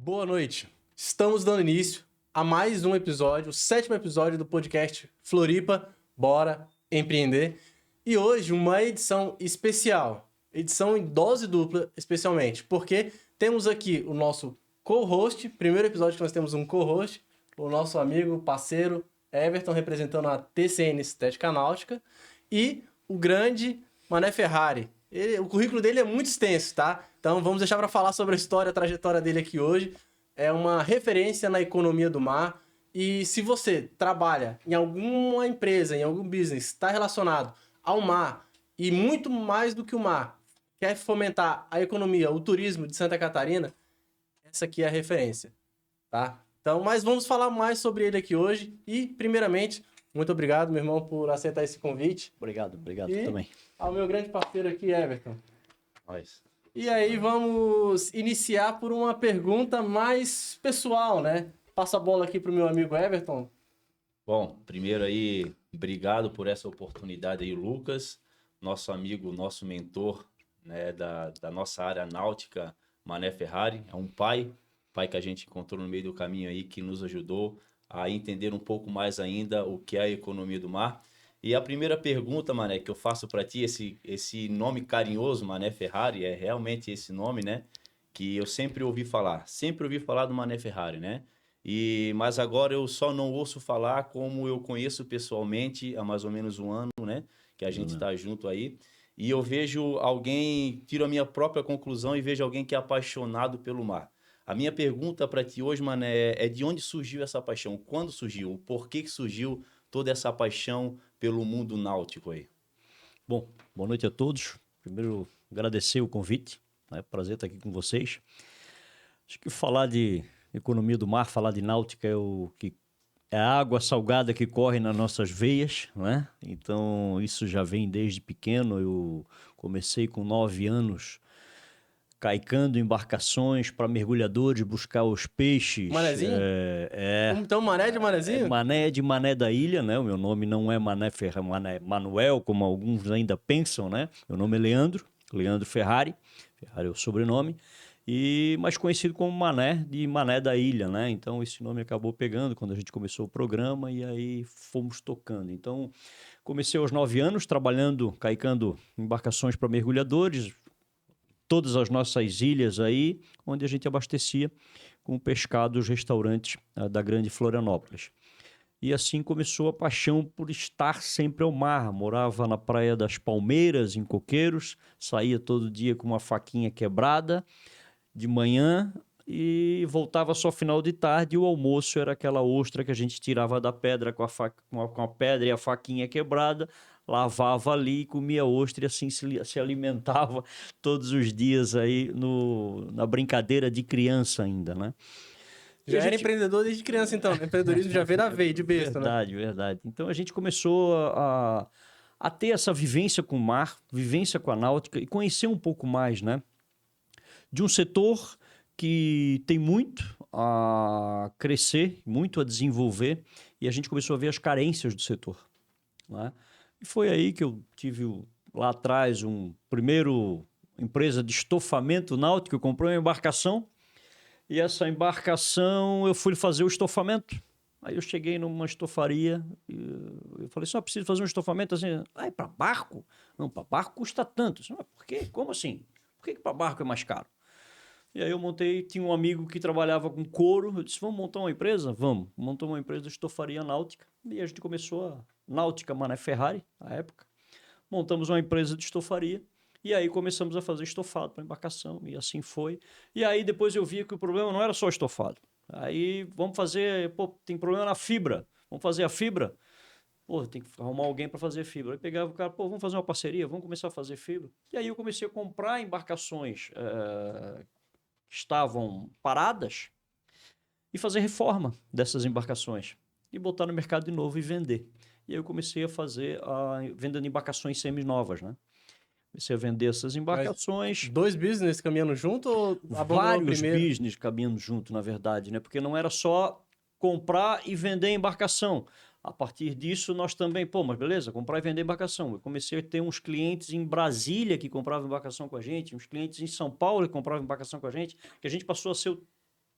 Boa noite. Estamos dando início a mais um episódio, o 7º episódio do podcast Floripa, Bora Empreender. E hoje uma edição especial, edição em dose dupla especialmente, porque temos aqui o nosso co-host, primeiro episódio que nós temos um co-host, o nosso amigo, parceiro Everton, representando a TCN Estética Náutica, e o grande Mané Ferrari. O currículo dele é muito extenso, tá? Então vamos deixar para falar sobre a história, a trajetória dele aqui hoje. É uma referência na economia do mar. E se você trabalha em alguma empresa, em algum business, está relacionado ao mar e muito mais do que o mar, quer fomentar a economia, o turismo de Santa Catarina, essa aqui é a referência, tá? Então, mas vamos falar mais sobre ele aqui hoje. E, primeiramente, muito obrigado, meu irmão, por aceitar esse convite. Obrigado E também. ao meu grande parceiro aqui, Everton. Nós. E aí vamos iniciar por uma pergunta mais pessoal, né? Passo a bola aqui pro meu amigo Everton. Bom, primeiro aí, obrigado por essa oportunidade aí, Lucas, nosso amigo, nosso mentor, né, da nossa área náutica, Mané Ferrari, é um pai que a gente encontrou no meio do caminho aí, que nos ajudou a entender um pouco mais ainda o que é a economia do mar. E a primeira pergunta, Mané, que eu faço para ti, esse nome carinhoso, Mané Ferrari, é realmente esse nome, né? Que eu sempre ouvi falar do Mané Ferrari, né? Mas agora eu só não ouço falar como eu conheço pessoalmente há mais ou menos um ano, né? Que a gente está junto aí. E eu vejo alguém, tiro a minha própria conclusão e vejo alguém que é apaixonado pelo mar. A minha pergunta para ti hoje, Mané, é de onde surgiu essa paixão? Quando surgiu? Por que surgiu toda essa paixão pelo mundo náutico aí? Bom, boa noite a todos. Primeiro, agradecer o convite. É um prazer estar aqui com vocês. Acho que falar de economia do mar, falar de náutica é a água salgada que corre nas nossas veias, né? Então, isso já vem desde pequeno. Eu comecei com 9 anos caicando embarcações para mergulhadores buscar os peixes. Manezinho? Então, Mané de Manezinho? Mané de Mané da Ilha, né? O meu nome não é Mané Ferrari, Mané Manuel, como alguns ainda pensam, né? Meu nome é Leandro Ferrari. Ferrari é o sobrenome. Mas conhecido como Mané de Mané da Ilha, né? Então esse nome acabou pegando quando a gente começou o programa e aí fomos tocando. Então comecei aos 9 anos caicando embarcações para mergulhadores, todas as nossas ilhas aí, onde a gente abastecia com pescado os restaurantes da grande Florianópolis. E assim começou a paixão por estar sempre ao mar. Morava na Praia das Palmeiras, em Coqueiros, saía todo dia com uma faquinha quebrada de manhã e voltava só final de tarde. E o almoço era aquela ostra que a gente tirava da pedra com a pedra e a faquinha quebrada, lavava ali e comia ostra e assim se alimentava todos os dias aí na brincadeira de criança ainda, né? Já era empreendedor desde criança, então. Empreendedorismo já veio da veia, de besta, verdade, né? Verdade. Então a gente começou a ter essa vivência com o mar, vivência com a náutica e conhecer um pouco mais, né? De um setor que tem muito a crescer, muito a desenvolver, e a gente começou a ver as carências do setor, né? E foi aí que eu tive lá atrás primeiro empresa de estofamento náutico. Eu comprei uma embarcação e essa embarcação eu fui fazer o estofamento. Aí eu cheguei numa estofaria e eu falei, só preciso fazer um estofamento assim. É para barco? Não, para barco custa tanto. Eu disse, por quê? Como assim? Por que para barco é mais caro? E aí eu tinha um amigo que trabalhava com couro, eu disse, vamos montar uma empresa? Vamos. Montou uma empresa de estofaria náutica e a gente começou a Náutica Mané Ferrari, na época. Montamos uma empresa de estofaria e aí começamos a fazer estofado para embarcação e assim foi. E aí depois eu via que o problema não era só estofado. Aí vamos fazer, tem problema na fibra, vamos fazer a fibra? Tem que arrumar alguém para fazer fibra. Aí pegava o cara, vamos fazer uma parceria, vamos começar a fazer fibra. E aí eu comecei a comprar embarcações que estavam paradas e fazer reforma dessas embarcações e botar no mercado de novo e vender. E aí eu comecei a fazer a venda de embarcações seminovas, né? Comecei a vender essas embarcações. Mas 2 business caminhando junto ou vários business caminhando junto, na verdade, né? Porque não era só comprar e vender embarcação. A partir disso, nós também, mas beleza, comprar e vender embarcação. Eu comecei a ter uns clientes em Brasília que compravam embarcação com a gente, uns clientes em São Paulo que compravam embarcação com a gente, que a gente passou a ser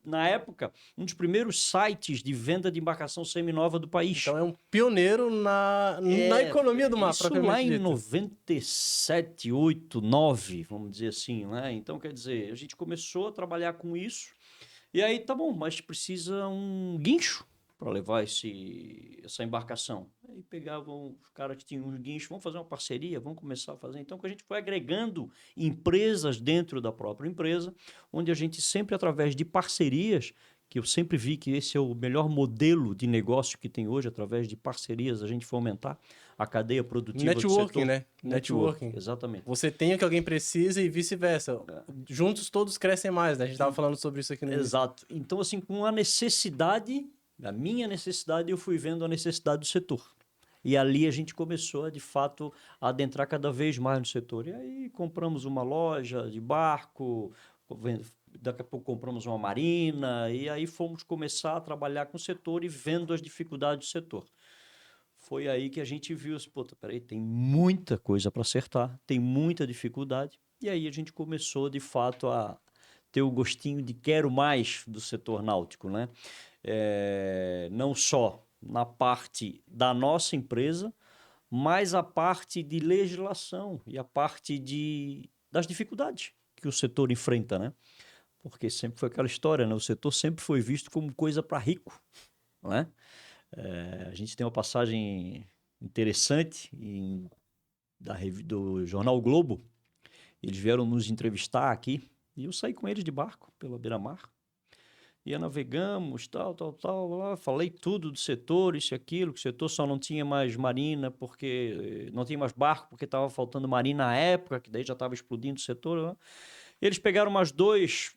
na época, um dos primeiros sites de venda de embarcação seminova do país. Então é um pioneiro na economia do mar, Isso lá propriamente em dito. 97, 8, 9, vamos dizer assim, né? Então, quer dizer, a gente começou a trabalhar com isso, e aí, tá bom, mas precisa um guincho para levar essa embarcação. Aí pegavam os caras que tinham uns guinchos, vamos fazer uma parceria, vamos começar a fazer. Então, que a gente foi agregando empresas dentro da própria empresa, onde a gente sempre, através de parcerias, que eu sempre vi que esse é o melhor modelo de negócio que tem hoje, através de parcerias, a gente fomentar a cadeia produtiva do Networking, setor. né? Networking. Exatamente. Você tem o que alguém precisa e vice-versa. Juntos todos crescem mais, né? A gente estava falando sobre isso aqui no início. Exato. Então, assim, com a necessidade, a minha necessidade, eu fui vendo a necessidade do setor. E ali a gente começou, de fato, a adentrar cada vez mais no setor. E aí compramos uma loja de barco, daqui a pouco compramos uma marina, e aí fomos começar a trabalhar com o setor e vendo as dificuldades do setor. Foi aí que a gente viu, assim, pô, peraí, tem muita coisa para acertar, tem muita dificuldade. E aí a gente começou, de fato, a ter o gostinho de quero mais do setor náutico, né? Não só na parte da nossa empresa, mas a parte de legislação e a parte das dificuldades que o setor enfrenta, né? Porque sempre foi aquela história, né? O setor sempre foi visto como coisa para rico, não é? A gente tem uma passagem interessante do Jornal o Globo. Eles vieram nos entrevistar aqui e eu saí com eles de barco pela beira-mar. Ia navegamos, tal, lá, falei tudo do setor, isso e aquilo, que o setor só não tinha mais marina, porque não tinha mais barco, porque estava faltando marina na época, que daí já estava explodindo o setor. Né? Eles pegaram umas duas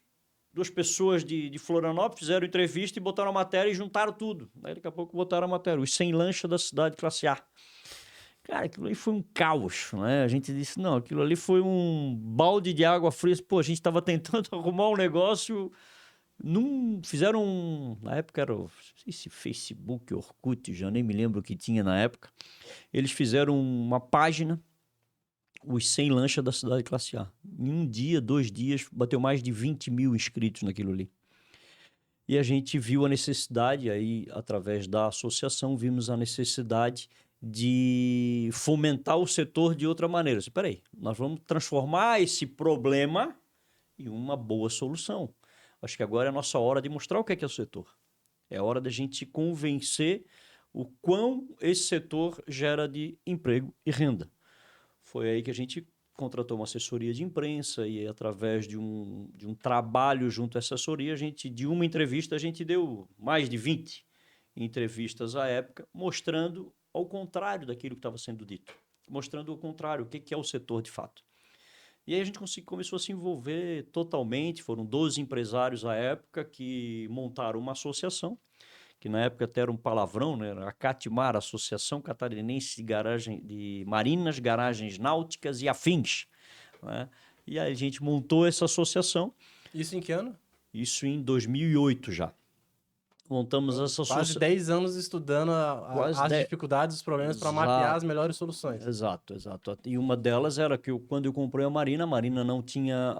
pessoas de Florianópolis, fizeram entrevista e botaram a matéria e juntaram tudo. Daí daqui a pouco botaram a matéria, os 100 lanchas da cidade classe A. Cara, aquilo ali foi um caos, né? A gente disse, não, aquilo ali foi um balde de água fria. Pô, a gente estava tentando arrumar um negócio... Fizeram, na época era, não sei se Facebook, Orkut, já nem me lembro o que tinha na época. Eles fizeram uma página, os 100 lanchas da cidade classe A. Em um dia, 2 dias, bateu mais de 20 mil inscritos naquilo ali. E a gente viu a necessidade, aí através da associação, vimos a necessidade de fomentar o setor de outra maneira. Espera aí, nós vamos transformar esse problema em uma boa solução. Acho que agora é a nossa hora de mostrar o que é o setor. É a hora da gente convencer o quão esse setor gera de emprego e renda. Foi aí que a gente contratou uma assessoria de imprensa e através de um trabalho junto à assessoria, de uma entrevista, a gente deu mais de 20 entrevistas à época, mostrando ao contrário daquilo que estava sendo dito. Mostrando ao contrário, o que é o setor de fato. E aí a gente começou a se envolver totalmente, foram 12 empresários à época que montaram uma associação, que na época até era um palavrão, né? A CATMAR, Associação Catarinense de Marinas, Garagens Náuticas e Afins. Né? E aí a gente montou essa associação. Isso em que ano? Isso em 2008 já. Montamos essa associação. Quase 10 anos estudando as dificuldades, os problemas para mapear as melhores soluções. Exato. E uma delas era que quando eu comprei a Marina não tinha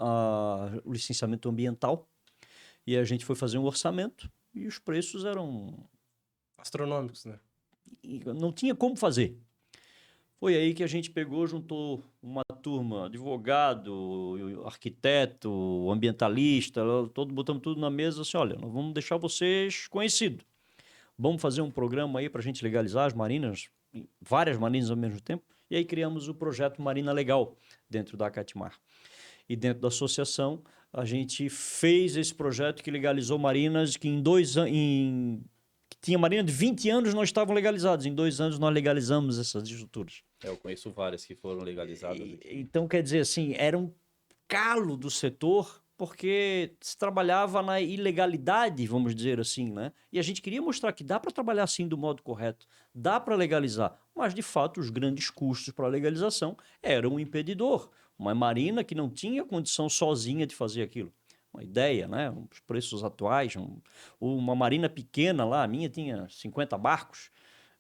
o licenciamento ambiental. E a gente foi fazer um orçamento e os preços eram... astronômicos, né? E não tinha como fazer. Foi aí que a gente juntou uma turma, advogado, arquiteto, ambientalista, botamos tudo na mesa assim, olha, nós vamos deixar vocês conhecidos. Vamos fazer um programa aí para a gente legalizar as marinas, várias marinas ao mesmo tempo, e aí criamos o projeto Marina Legal dentro da CATMAR. E dentro da associação, a gente fez esse projeto que legalizou marinas que em 2 anos... Tinha marina de 20 anos, não estavam legalizados. Em 2 anos, nós legalizamos essas estruturas. Eu conheço várias que foram legalizadas. Então, quer dizer assim, era um calo do setor, porque se trabalhava na ilegalidade, vamos dizer assim, né? E a gente queria mostrar que dá para trabalhar assim do modo correto, dá para legalizar. Mas, de fato, os grandes custos para a legalização eram um impedidor. Uma marina que não tinha condição sozinha de fazer aquilo. Uma ideia, né? Os preços atuais, uma marina pequena lá, a minha tinha 50 barcos,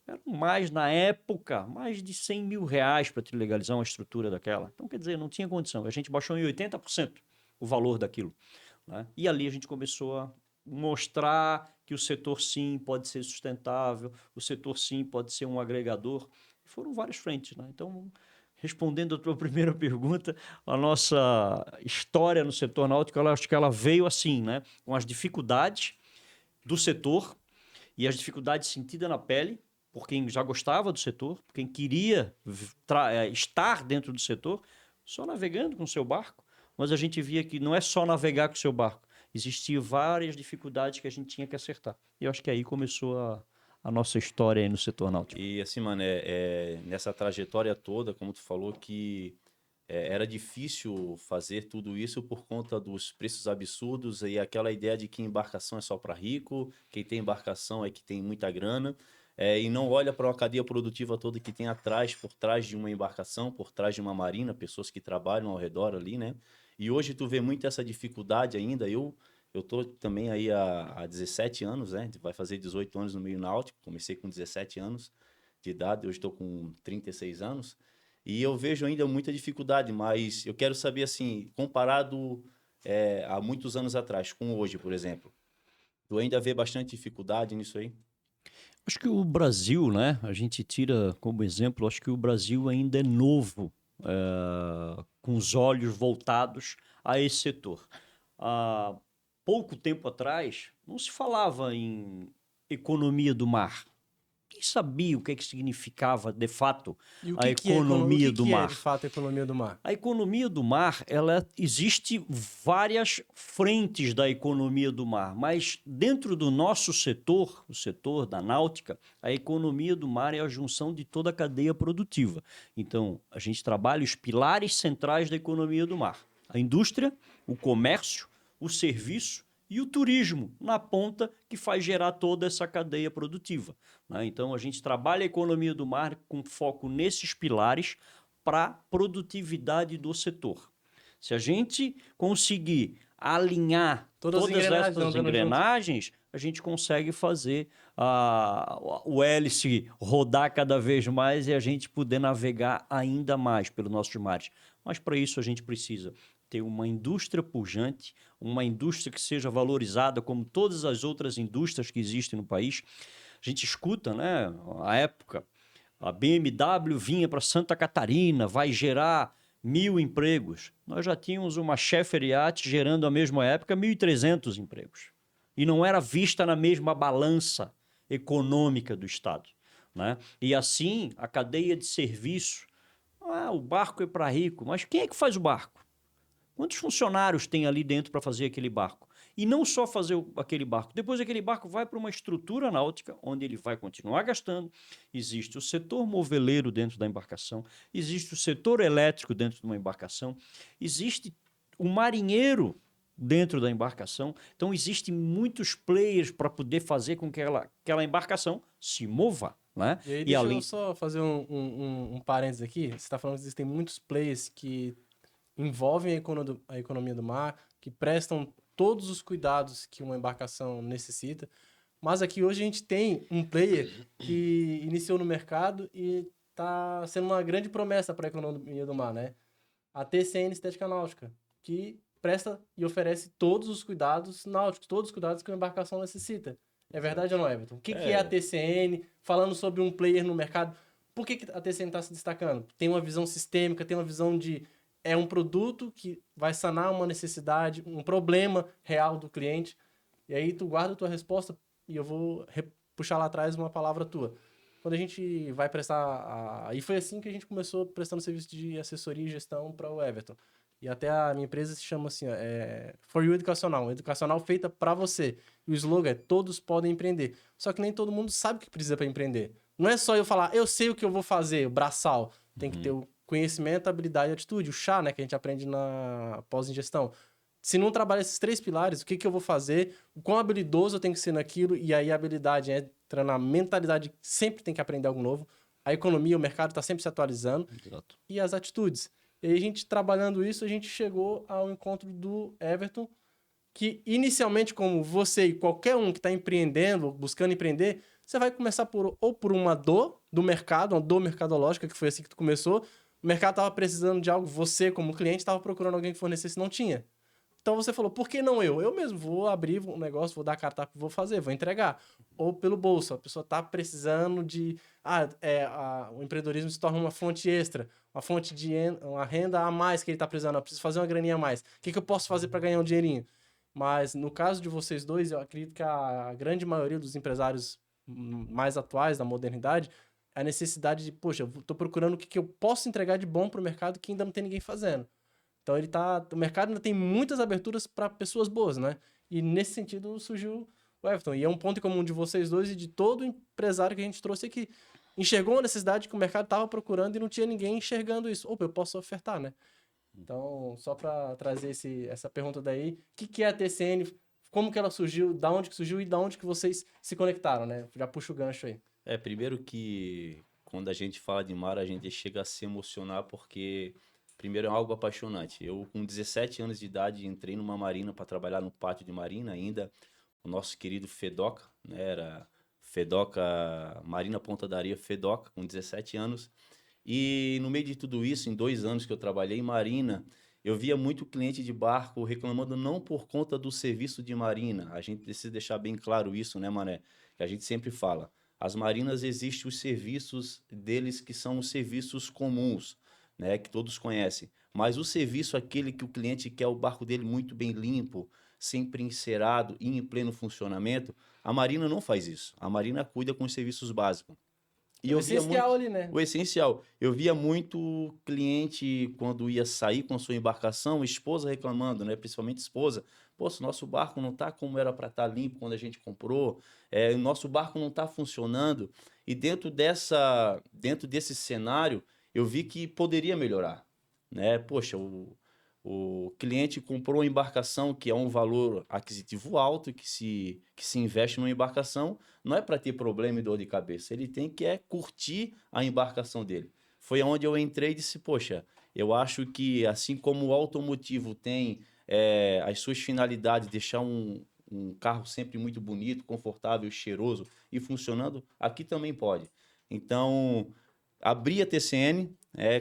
era mais, na época, mais de 100 mil reais para te legalizar uma estrutura daquela. Então, quer dizer, não tinha condição. A gente baixou em 80% o valor daquilo. Né? E ali a gente começou mostrar que o setor sim pode ser sustentável, o setor sim pode ser um agregador. Foram várias frentes, né? Então, respondendo a tua primeira pergunta, a nossa história no setor náutico, acho que ela veio assim, né? Com as dificuldades do setor e as dificuldades sentidas na pele, por quem já gostava do setor, por quem queria estar dentro do setor, só navegando com o seu barco. Mas a gente via que não é só navegar com o seu barco, existiam várias dificuldades que a gente tinha que acertar. E eu acho que aí começou a nossa história aí no setor náutico. E assim, mano, nessa trajetória toda, como tu falou, que era difícil fazer tudo isso por conta dos preços absurdos e aquela ideia de que embarcação é só para rico, quem tem embarcação é que tem muita grana, e não olha para uma cadeia produtiva toda que tem atrás, por trás de uma embarcação, por trás de uma marina, pessoas que trabalham ao redor ali, né? E hoje tu vê muito essa dificuldade ainda. Eu tô também aí há 17 anos, né? Vai fazer 18 anos no meio náutico. Comecei com 17 anos de idade, hoje estou com 36 anos. E eu vejo ainda muita dificuldade, mas eu quero saber, assim, comparado há muitos anos atrás, com hoje, por exemplo, tu ainda vê bastante dificuldade nisso aí? Acho que o Brasil, né? A gente tira como exemplo, acho que o Brasil ainda é novo, com os olhos voltados a esse setor. Há pouco tempo atrás, não se falava em economia do mar. Quem sabia o que significava, de fato, E o a que economia do que é, mar? de fato, a economia do mar? A economia do mar, ela existe várias frentes da economia do mar, mas dentro do nosso setor, o setor da náutica, a economia do mar é a junção de toda a cadeia produtiva. Então, a gente trabalha os pilares centrais da economia do mar: a indústria, o comércio, o serviço e o turismo na ponta, que faz gerar toda essa cadeia produtiva, né? Então, a gente trabalha a economia do mar com foco nesses pilares para a produtividade do setor. Se a gente conseguir alinhar todas essas engrenagens, a gente consegue fazer o hélice rodar cada vez mais e a gente poder navegar ainda mais pelos nossos mares. Mas para isso a gente precisa ter uma indústria pujante, uma indústria que seja valorizada como todas as outras indústrias que existem no país. A gente escuta, né, a época, a BMW vinha para Santa Catarina, vai gerar 1.000 empregos. Nós já tínhamos uma Scheffer Yacht gerando, à mesma época, 1.300 empregos. E não era vista na mesma balança econômica do Estado, né? E assim, a cadeia de serviço, o barco é para rico, mas quem é que faz o barco? Quantos funcionários tem ali dentro para fazer aquele barco? E não só fazer aquele barco. Depois aquele barco vai para uma estrutura náutica, onde ele vai continuar gastando. Existe o setor moveleiro dentro da embarcação, existe o setor elétrico dentro de uma embarcação, existe o marinheiro dentro da embarcação. Então, existem muitos players para poder fazer com que aquela embarcação se mova, né? E aí, deixa eu só fazer um parênteses aqui. Você está falando que existem muitos players que envolvem a economia do mar, que prestam todos os cuidados que uma embarcação necessita. Mas aqui hoje a gente tem um player que iniciou no mercado e está sendo uma grande promessa para a economia do mar, né? A TCN Estética Náutica, que presta e oferece todos os cuidados náuticos, todos os cuidados que uma embarcação necessita. É verdade ou não, Everton? O que é a TCN? Falando sobre um player no mercado, por que a TCN está se destacando? Tem uma visão sistêmica, tem uma visão de... É um produto que vai sanar uma necessidade, um problema real do cliente. E aí tu guarda a tua resposta e eu vou puxar lá atrás uma palavra tua. Quando a gente vai prestar... E foi assim que a gente começou prestando serviço de assessoria e gestão para o Everton. E até a minha empresa se chama assim, For You Educacional. Um educacional feita para você. E o slogan é todos podem empreender. Só que nem todo mundo sabe o que precisa para empreender. Não é só eu falar, eu sei o que eu vou fazer, o braçal. Tem que ter o conhecimento, habilidade e atitude. O chá, né, que a gente aprende na pós-ingestão. Se não trabalhar esses 3 pilares, o que eu vou fazer? O quão habilidoso eu tenho que ser naquilo? E aí a habilidade entra na mentalidade, sempre tem que aprender algo novo. A economia, o mercado está sempre se atualizando. Exato. E as atitudes. E aí a gente, trabalhando isso, a gente chegou ao encontro do Everton, que inicialmente, como você e qualquer um que está empreendendo, buscando empreender, você vai começar por uma dor do mercado, uma dor mercadológica, que foi assim que tu começou. O mercado estava precisando de algo, você como cliente estava procurando alguém que fornecesse, não tinha. Então você falou, por que não eu? Eu mesmo vou abrir um negócio, vou dar a carta, vou fazer, vou entregar. Ou pelo bolso, a pessoa tá precisando de... o empreendedorismo se torna uma fonte extra, uma fonte de uma renda a mais que ele tá precisando. Eu preciso fazer uma graninha a mais. O que eu posso fazer para ganhar um dinheirinho? Mas no caso de vocês dois, eu acredito que a grande maioria dos empresários mais atuais da modernidade, a necessidade de, poxa, eu tô procurando o que eu posso entregar de bom pro mercado que ainda não tem ninguém fazendo. Então o mercado ainda tem muitas aberturas para pessoas boas, né? E nesse sentido surgiu o Everton. E é um ponto em comum de vocês dois e de todo empresário que a gente trouxe aqui. Enxergou a necessidade que o mercado estava procurando e não tinha ninguém enxergando isso. Opa, eu posso ofertar, né? Então, só para trazer essa pergunta daí, o que é a TCN? Como que ela surgiu? Da onde que surgiu e da onde que vocês se conectaram, né? Já puxa o gancho aí. Primeiro que quando a gente fala de mar, a gente chega a se emocionar porque... Primeiro, é algo apaixonante. Eu, com 17 anos de idade, entrei numa marina para trabalhar no pátio de marina ainda. O nosso querido Fedoca, né? Era Fedoca, Marina Ponta da Areia Fedoca, com 17 anos. E no meio de tudo isso, em 2 anos que eu trabalhei em marina, eu via muito cliente de barco reclamando não por conta do serviço de marina. A gente precisa deixar bem claro isso, né, Mané? Que a gente sempre fala. As marinas existem os serviços deles que são os serviços comuns, né, que todos conhecem. Mas o serviço, aquele que o cliente quer o barco dele muito bem limpo, sempre encerado e em pleno funcionamento, a Marina não faz isso. A Marina cuida com os serviços básicos. E o essencial ali, né? O essencial. Eu via muito cliente, quando ia sair com a sua embarcação, esposa reclamando, né? Principalmente esposa. Pô, se o nosso barco não tá como era para estar limpo quando a gente comprou, o nosso barco não tá funcionando. E dentro desse cenário, eu vi que poderia melhorar, né? Poxa, o cliente comprou uma embarcação que é um valor aquisitivo alto, que se investe numa embarcação, não é para ter problema e dor de cabeça, ele tem que curtir a embarcação dele. Foi onde eu entrei e disse, poxa, eu acho que assim como o automotivo tem as suas finalidades, deixar um carro sempre muito bonito, confortável, cheiroso e funcionando, aqui também pode. Então... abri a TCN,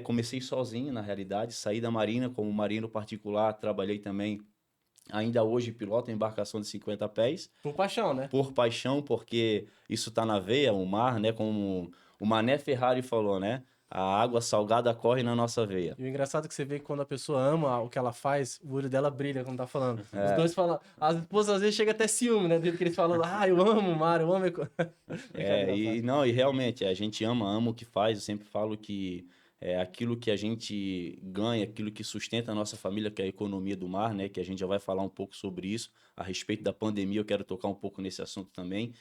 comecei sozinho, na realidade, saí da Marina como marino particular, trabalhei também, ainda hoje piloto embarcação de 50 pés. Por paixão, né? Por paixão, porque isso está na veia, o mar, né? Como o Mané Ferrari falou, né? A água salgada corre na nossa veia. E o engraçado é que você vê que quando a pessoa ama o que ela faz, o olho dela brilha quando tá falando. Os dois falam... As esposas às vezes chegam até ciúme, né? Do jeito que eles falam, eu amo o mar, eu amo... E realmente, a gente ama o que faz. Eu sempre falo que aquilo que a gente ganha, aquilo que sustenta a nossa família, que é a economia do mar, né? Que a gente já vai falar um pouco sobre isso. A respeito da pandemia, eu quero tocar um pouco nesse assunto também.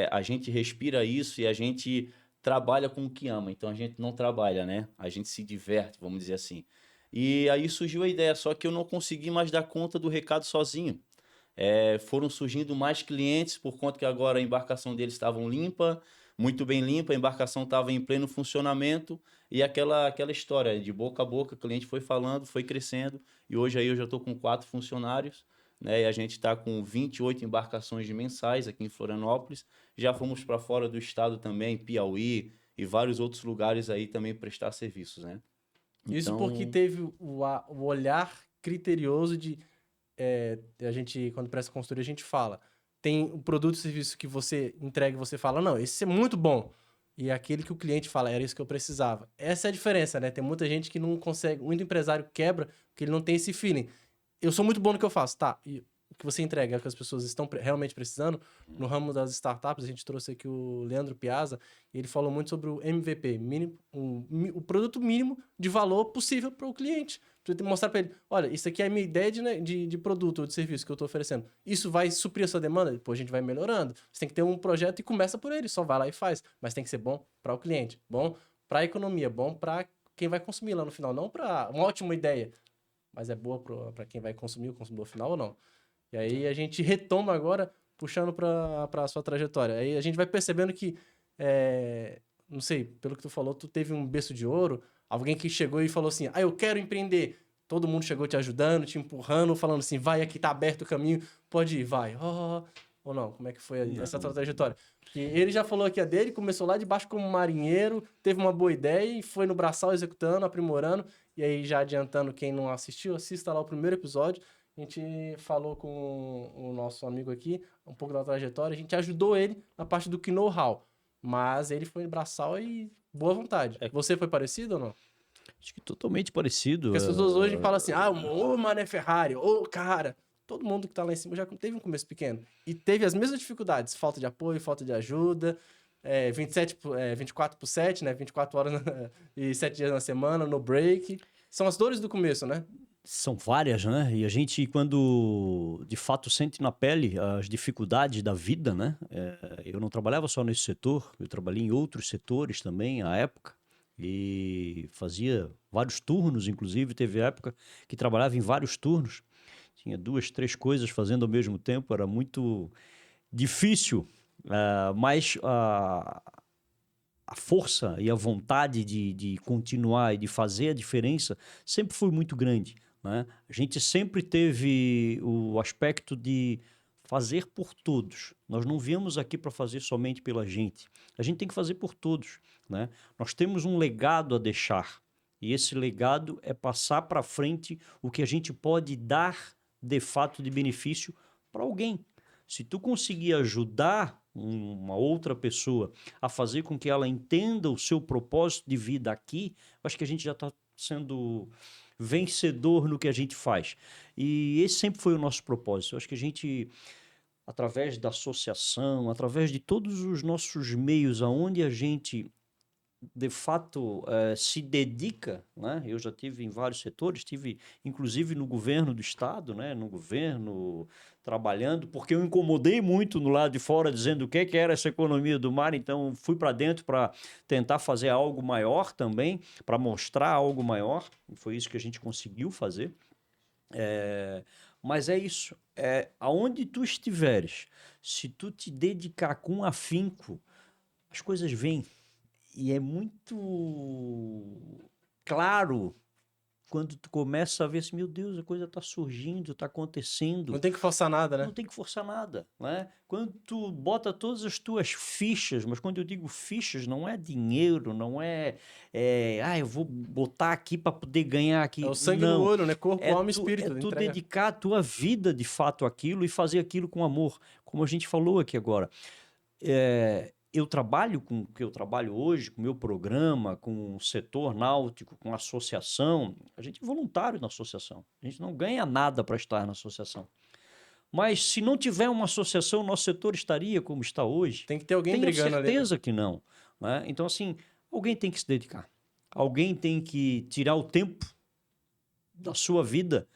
A gente respira isso e a gente... trabalha com o que ama, então a gente não trabalha, né? A gente se diverte, vamos dizer assim. E aí surgiu a ideia, só que eu não consegui mais dar conta do recado sozinho. Foram surgindo mais clientes, por conta que agora a embarcação deles estava limpa, muito bem limpa, a embarcação estava em pleno funcionamento, e aquela história de boca a boca, o cliente foi falando, foi crescendo, e hoje aí eu já estou com 4 funcionários, né? E a gente está com 28 embarcações mensais aqui em Florianópolis. Já fomos para fora do estado também, Piauí e vários outros lugares aí também prestar serviços, né? Isso porque teve o olhar criterioso de... a gente, quando presta consultoria, a gente fala. Tem o produto e serviço que você entrega e você fala, não, esse é muito bom. E aquele que o cliente fala, era isso que eu precisava. Essa é a diferença, né? Tem muita gente que não consegue, muito empresário quebra, porque ele não tem esse feeling. Eu sou muito bom no que eu faço, tá? E o que você entrega é o que as pessoas estão realmente precisando. No ramo das startups, a gente trouxe aqui o Leandro Piazza, e ele falou muito sobre o MVP, o produto mínimo de valor possível para o cliente. Pra ele mostrar para ele, olha, isso aqui é a minha ideia de produto ou de serviço que eu estou oferecendo. Isso vai suprir a sua demanda? Depois a gente vai melhorando. Você tem que ter um projeto e começa por ele, só vai lá e faz. Mas tem que ser bom para o cliente, bom para a economia, bom para quem vai consumir lá no final. Não para uma ótima ideia, mas é boa para quem vai consumir, o consumidor final ou não. E aí a gente retoma agora, puxando para a sua trajetória. Aí a gente vai percebendo que, não sei, pelo que tu falou, tu teve um berço de ouro, alguém que chegou e falou assim, eu quero empreender. Todo mundo chegou te ajudando, te empurrando, falando assim, vai, aqui tá aberto o caminho, pode ir, vai. Ou não, como é que foi essa tua trajetória? Porque ele já falou aqui a dele, começou lá de baixo como marinheiro, teve uma boa ideia e foi no braçal executando, aprimorando. E aí, já adiantando, quem não assistiu, assista lá o primeiro episódio. a gente falou com o nosso amigo aqui, um pouco da trajetória, a gente ajudou ele na parte do know-how, mas ele foi braçal e boa vontade. Você foi parecido ou não? Acho que totalmente parecido. Porque as pessoas hoje falam assim, ô Mané Ferrari, ô cara, todo mundo que tá lá em cima já teve um começo pequeno. E teve as mesmas dificuldades, falta de apoio, falta de ajuda, 24/7, né? 24 horas e 7 dias na semana, no break. São as dores do começo, né? São várias, né? E a gente, quando de fato sente na pele as dificuldades da vida, né? Eu não trabalhava só nesse setor, eu trabalhei em outros setores também, à época, e fazia vários turnos, inclusive, teve época que trabalhava em vários turnos, tinha 2, 3 coisas fazendo ao mesmo tempo, era muito difícil, mas a força e a vontade de continuar e de fazer a diferença sempre foi muito grande, né? A gente sempre teve o aspecto de fazer por todos. Nós não viemos aqui para fazer somente pela gente. A gente tem que fazer por todos, né? Nós temos um legado a deixar. E esse legado é passar para frente o que a gente pode dar de fato de benefício para alguém. Se tu conseguir ajudar uma outra pessoa a fazer com que ela entenda o seu propósito de vida aqui, eu acho que a gente já está sendo vencedor no que a gente faz. E esse sempre foi o nosso propósito. Eu acho que a gente, através da associação, através de todos os nossos meios aonde a gente de fato se dedica, né? Eu já tive em vários setores, tive inclusive no governo do estado, né? No governo trabalhando, porque eu incomodei muito no lado de fora dizendo o que era essa economia do mar, então fui para dentro para tentar fazer algo maior também, para mostrar algo maior, e foi isso que a gente conseguiu fazer. Mas é isso, aonde tu estiveres, se tu te dedicar com afinco, as coisas vêm. E é muito claro quando tu começa a ver assim, meu Deus, a coisa está surgindo, está acontecendo. Não tem que forçar nada, né? Não tem que forçar nada, né? Quando tu bota todas as tuas fichas, mas quando eu digo fichas, não é dinheiro, não eu vou botar aqui para poder ganhar aqui. É o sangue não. no olho, né? Corpo, alma e espírito. É tu dedicar a tua vida de fato àquilo e fazer aquilo com amor, como a gente falou aqui agora. Eu trabalho com o que eu trabalho hoje, com o meu programa, com o setor náutico, com a associação. A gente é voluntário na associação. A gente não ganha nada para estar na associação. Mas se não tiver uma associação, o nosso setor estaria como está hoje? Tem que ter alguém brigando ali. Tenho certeza que não, né? Então, assim, alguém tem que se dedicar. Alguém tem que tirar o tempo da sua vida,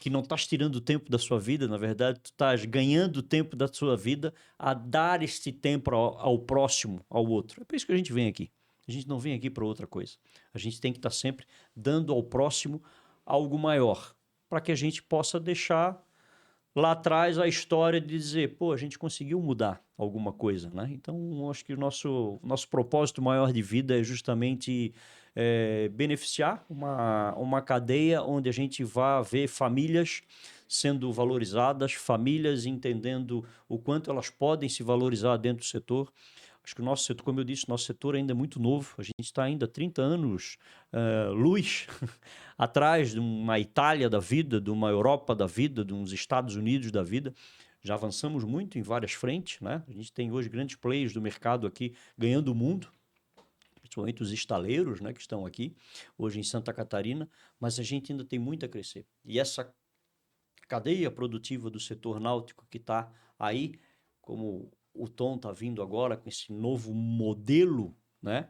que não estás tirando o tempo da sua vida, na verdade, tu estás ganhando o tempo da sua vida a dar este tempo ao próximo, ao outro. É por isso que a gente vem aqui. A gente não vem aqui para outra coisa. A gente tem que estar sempre dando ao próximo algo maior, para que a gente possa deixar lá atrás a história de dizer, pô, a gente conseguiu mudar alguma coisa, né? Então, acho que o nosso propósito maior de vida é justamente beneficiar uma cadeia onde a gente vá ver famílias sendo valorizadas, famílias entendendo o quanto elas podem se valorizar dentro do setor. Acho que o nosso setor, como eu disse, nosso setor ainda é muito novo. A gente está ainda 30 anos luz atrás de uma Itália da vida, de uma Europa da vida, de uns Estados Unidos da vida. Já avançamos muito em várias frentes, né? A gente tem hoje grandes players do mercado aqui ganhando o mundo, principalmente os estaleiros, né, que estão aqui hoje em Santa Catarina, mas a gente ainda tem muito a crescer. E essa cadeia produtiva do setor náutico que está aí, como o Tom está vindo agora com esse novo modelo, né?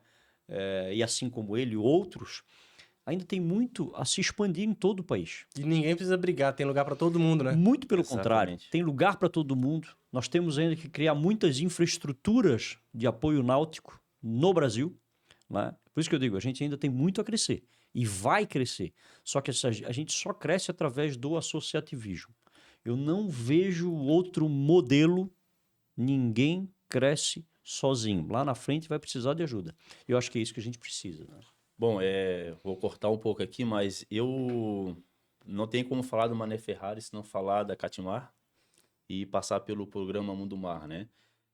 E assim como ele, outros, ainda tem muito a se expandir em todo o país. E ninguém precisa brigar, tem lugar para todo mundo, né? Muito pelo Exatamente. contrário, tem lugar para todo mundo. Nós temos ainda que criar muitas infraestruturas de apoio náutico no Brasil, né? Por isso que eu digo, a gente ainda tem muito a crescer e vai crescer. Só que a gente só cresce através do associativismo. Eu não vejo outro modelo. Ninguém cresce sozinho. Lá na frente vai precisar de ajuda. Eu acho que é isso que a gente precisa, né? Bom, vou cortar um pouco aqui, mas eu não tenho como falar do Mané Ferrari se não falar da Catimar e passar pelo programa Mundo Mar, né?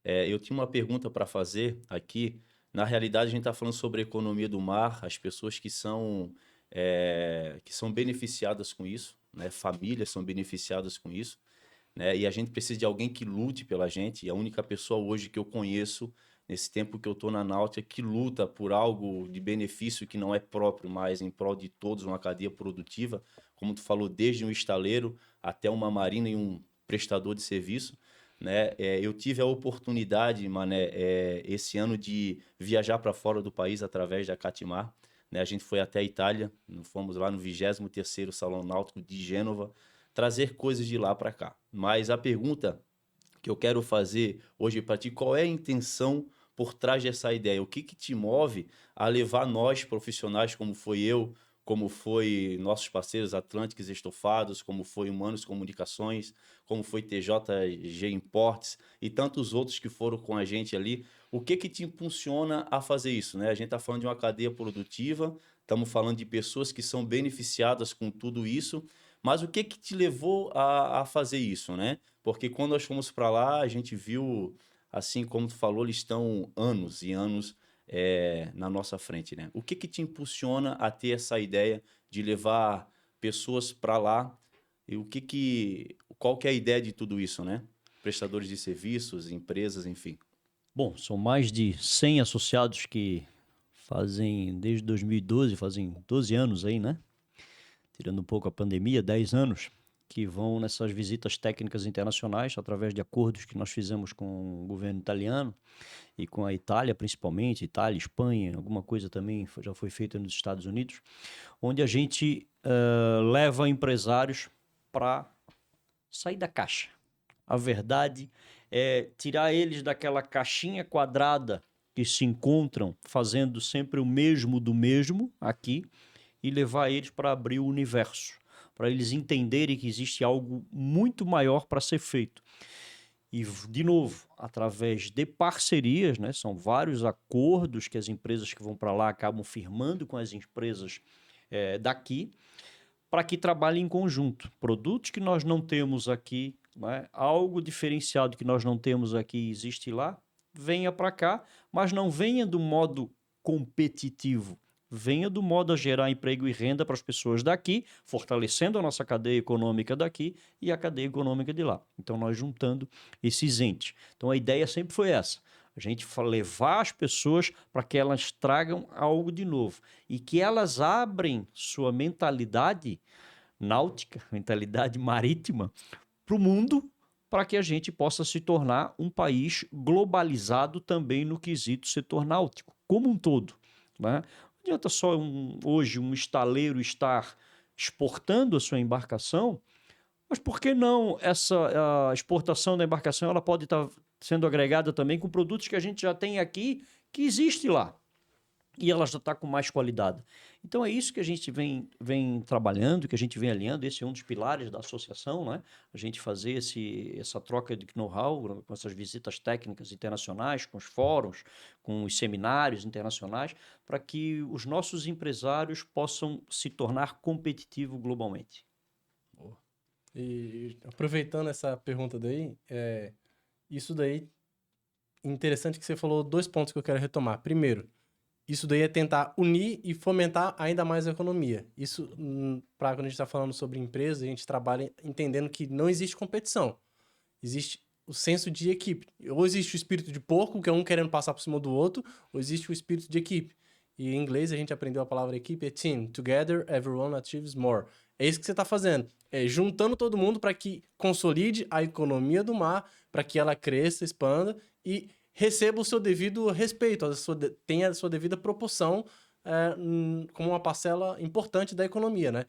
Eu tinha uma pergunta para fazer aqui. Na realidade, a gente está falando sobre a economia do mar, as pessoas que são beneficiadas com isso, né? Famílias são beneficiadas com isso, né? E a gente precisa de alguém que lute pela gente. E a única pessoa hoje que eu conheço, nesse tempo que eu estou na Náutica, que luta por algo de benefício que não é próprio, mas em prol de todos, uma cadeia produtiva, como tu falou, desde um estaleiro até uma marina e um prestador de serviço, né? Eu tive a oportunidade, Mané, esse ano de viajar para fora do país através da Catimar, né? A gente foi até a Itália, fomos lá no 23º Salão Náutico de Gênova, trazer coisas de lá para cá. Mas a pergunta que eu quero fazer hoje para ti, qual é a intenção por trás dessa ideia? O que te move a levar nós, profissionais, como foi eu, como foi nossos parceiros Atlânticos Estofados, como foi Humanos Comunicações, como foi TJG Imports e tantos outros que foram com a gente ali. O que te impulsiona a fazer isso, né? A gente está falando de uma cadeia produtiva, estamos falando de pessoas que são beneficiadas com tudo isso, mas o que te levou a fazer isso, né? Porque quando nós fomos para lá, a gente viu, assim como tu falou, eles estão anos e anos na nossa frente, né? O que te impulsiona a ter essa ideia de levar pessoas para lá? E qual que é a ideia de tudo isso, né? Prestadores de serviços, empresas, enfim. Bom, são mais de 100 associados que fazem, desde 2012, fazem 12 anos aí, né? Tirando um pouco a pandemia, 10 anos, que vão nessas visitas técnicas internacionais, através de acordos que nós fizemos com o governo italiano e com a Itália, principalmente, Itália, Espanha, alguma coisa também já foi feita nos Estados Unidos, onde a gente leva empresários para sair da caixa. A verdade é tirar eles daquela caixinha quadrada que se encontram fazendo sempre o mesmo do mesmo aqui e levar eles para abrir o universo, para eles entenderem que existe algo muito maior para ser feito. E, de novo, através de parcerias, né? São vários acordos que as empresas que vão para lá acabam firmando com as empresas daqui, para que trabalhem em conjunto. Produtos que nós não temos aqui, né? Algo diferenciado que nós não temos aqui existe lá, venha para cá, mas não venha do modo competitivo. Venha do modo a gerar emprego e renda para as pessoas daqui, fortalecendo a nossa cadeia econômica daqui e a cadeia econômica de lá. Então, nós juntando esses entes. Então, a ideia sempre foi essa. A gente levar as pessoas para que elas tragam algo de novo. E que elas abrem sua mentalidade náutica, mentalidade marítima, para o mundo, para que a gente possa se tornar um país globalizado também no quesito setor náutico, como um todo, né? Não adianta só hoje um estaleiro estar exportando a sua embarcação, mas por que não a exportação da embarcação ela pode estar sendo agregada também com produtos que a gente já tem aqui, que existe lá, e ela já está com mais qualidade. Então é isso que a gente vem trabalhando, que a gente vem alinhando. Esse é um dos pilares da associação, né? A gente fazer essa troca de know-how com essas visitas técnicas internacionais, com os fóruns, com os seminários internacionais, para que os nossos empresários possam se tornar competitivos globalmente. E aproveitando essa pergunta daí, isso daí, interessante que você falou 2 pontos que eu quero retomar. Primeiro, isso daí é tentar unir e fomentar ainda mais a economia. Isso, para quando a gente está falando sobre empresa, a gente trabalha entendendo que não existe competição. Existe o senso de equipe. Ou existe o espírito de porco, que é um querendo passar por cima do outro, ou existe o espírito de equipe. E em inglês a gente aprendeu a palavra equipe, é team. Together, everyone achieves more. É isso que você está fazendo. É juntando todo mundo para que consolide a economia do mar, para que ela cresça, expanda e receba o seu devido respeito, tenha a sua devida proporção como uma parcela importante da economia, né?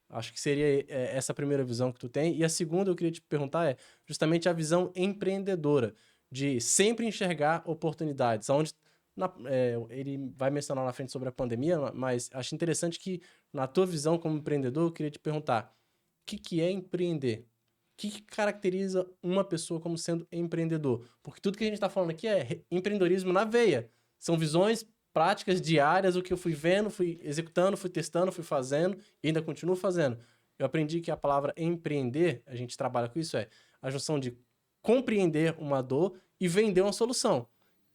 Acho que seria essa a primeira visão que tu tem. E a segunda eu queria te perguntar é justamente a visão empreendedora, de sempre enxergar oportunidades. Onde, ele vai mencionar na frente sobre a pandemia, mas acho interessante que, na tua visão como empreendedor, eu queria te perguntar, o que é empreender? O que caracteriza uma pessoa como sendo empreendedor? Porque tudo que a gente está falando aqui é empreendedorismo na veia. São visões práticas diárias, o que eu fui vendo, fui executando, fui testando, fui fazendo e ainda continuo fazendo. Eu aprendi que a palavra empreender, a gente trabalha com isso, a junção de compreender uma dor e vender uma solução.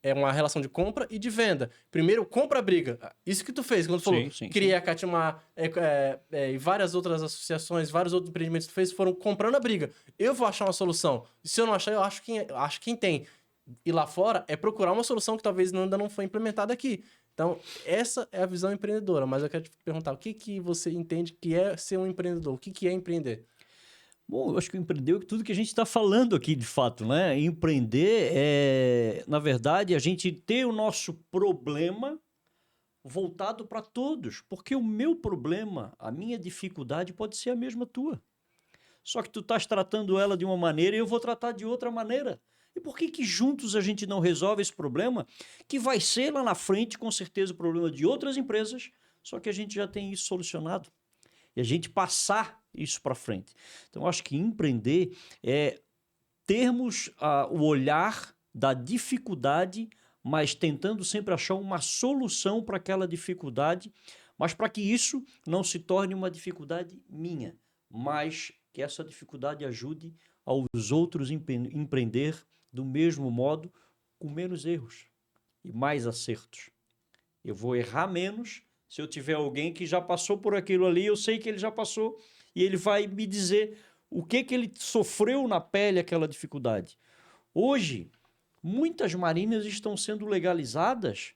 é uma relação de compra e de venda. Primeiro, compra-briga. Isso que tu fez, quando tu falou, criei a Catimar e várias outras associações, vários outros empreendimentos que tu fez, foram comprando a briga. Eu vou achar uma solução. E se eu não achar, eu acho quem tem. E lá fora é procurar uma solução que talvez ainda não foi implementada aqui. Então, essa é a visão empreendedora. Mas eu quero te perguntar, o que você entende que é ser um empreendedor? O que é empreender? Bom, eu acho que empreender é tudo que a gente está falando aqui, de fato, né? Empreender é, na verdade, a gente ter o nosso problema voltado para todos. Porque o meu problema, a minha dificuldade pode ser a mesma tua. Só que tu estás tratando ela de uma maneira e eu vou tratar de outra maneira. E por que juntos a gente não resolve esse problema, que vai ser lá na frente, com certeza, o problema de outras empresas, só que a gente já tem isso solucionado. E a gente passar isso para frente. Então, eu acho que empreender é termos o olhar da dificuldade, mas tentando sempre achar uma solução para aquela dificuldade, mas para que isso não se torne uma dificuldade minha, mas que essa dificuldade ajude aos outros empreender do mesmo modo, com menos erros e mais acertos. Eu vou errar menos se eu tiver alguém que já passou por aquilo ali, eu sei que ele já passou, e ele vai me dizer o que ele sofreu na pele aquela dificuldade. Hoje, muitas marinas estão sendo legalizadas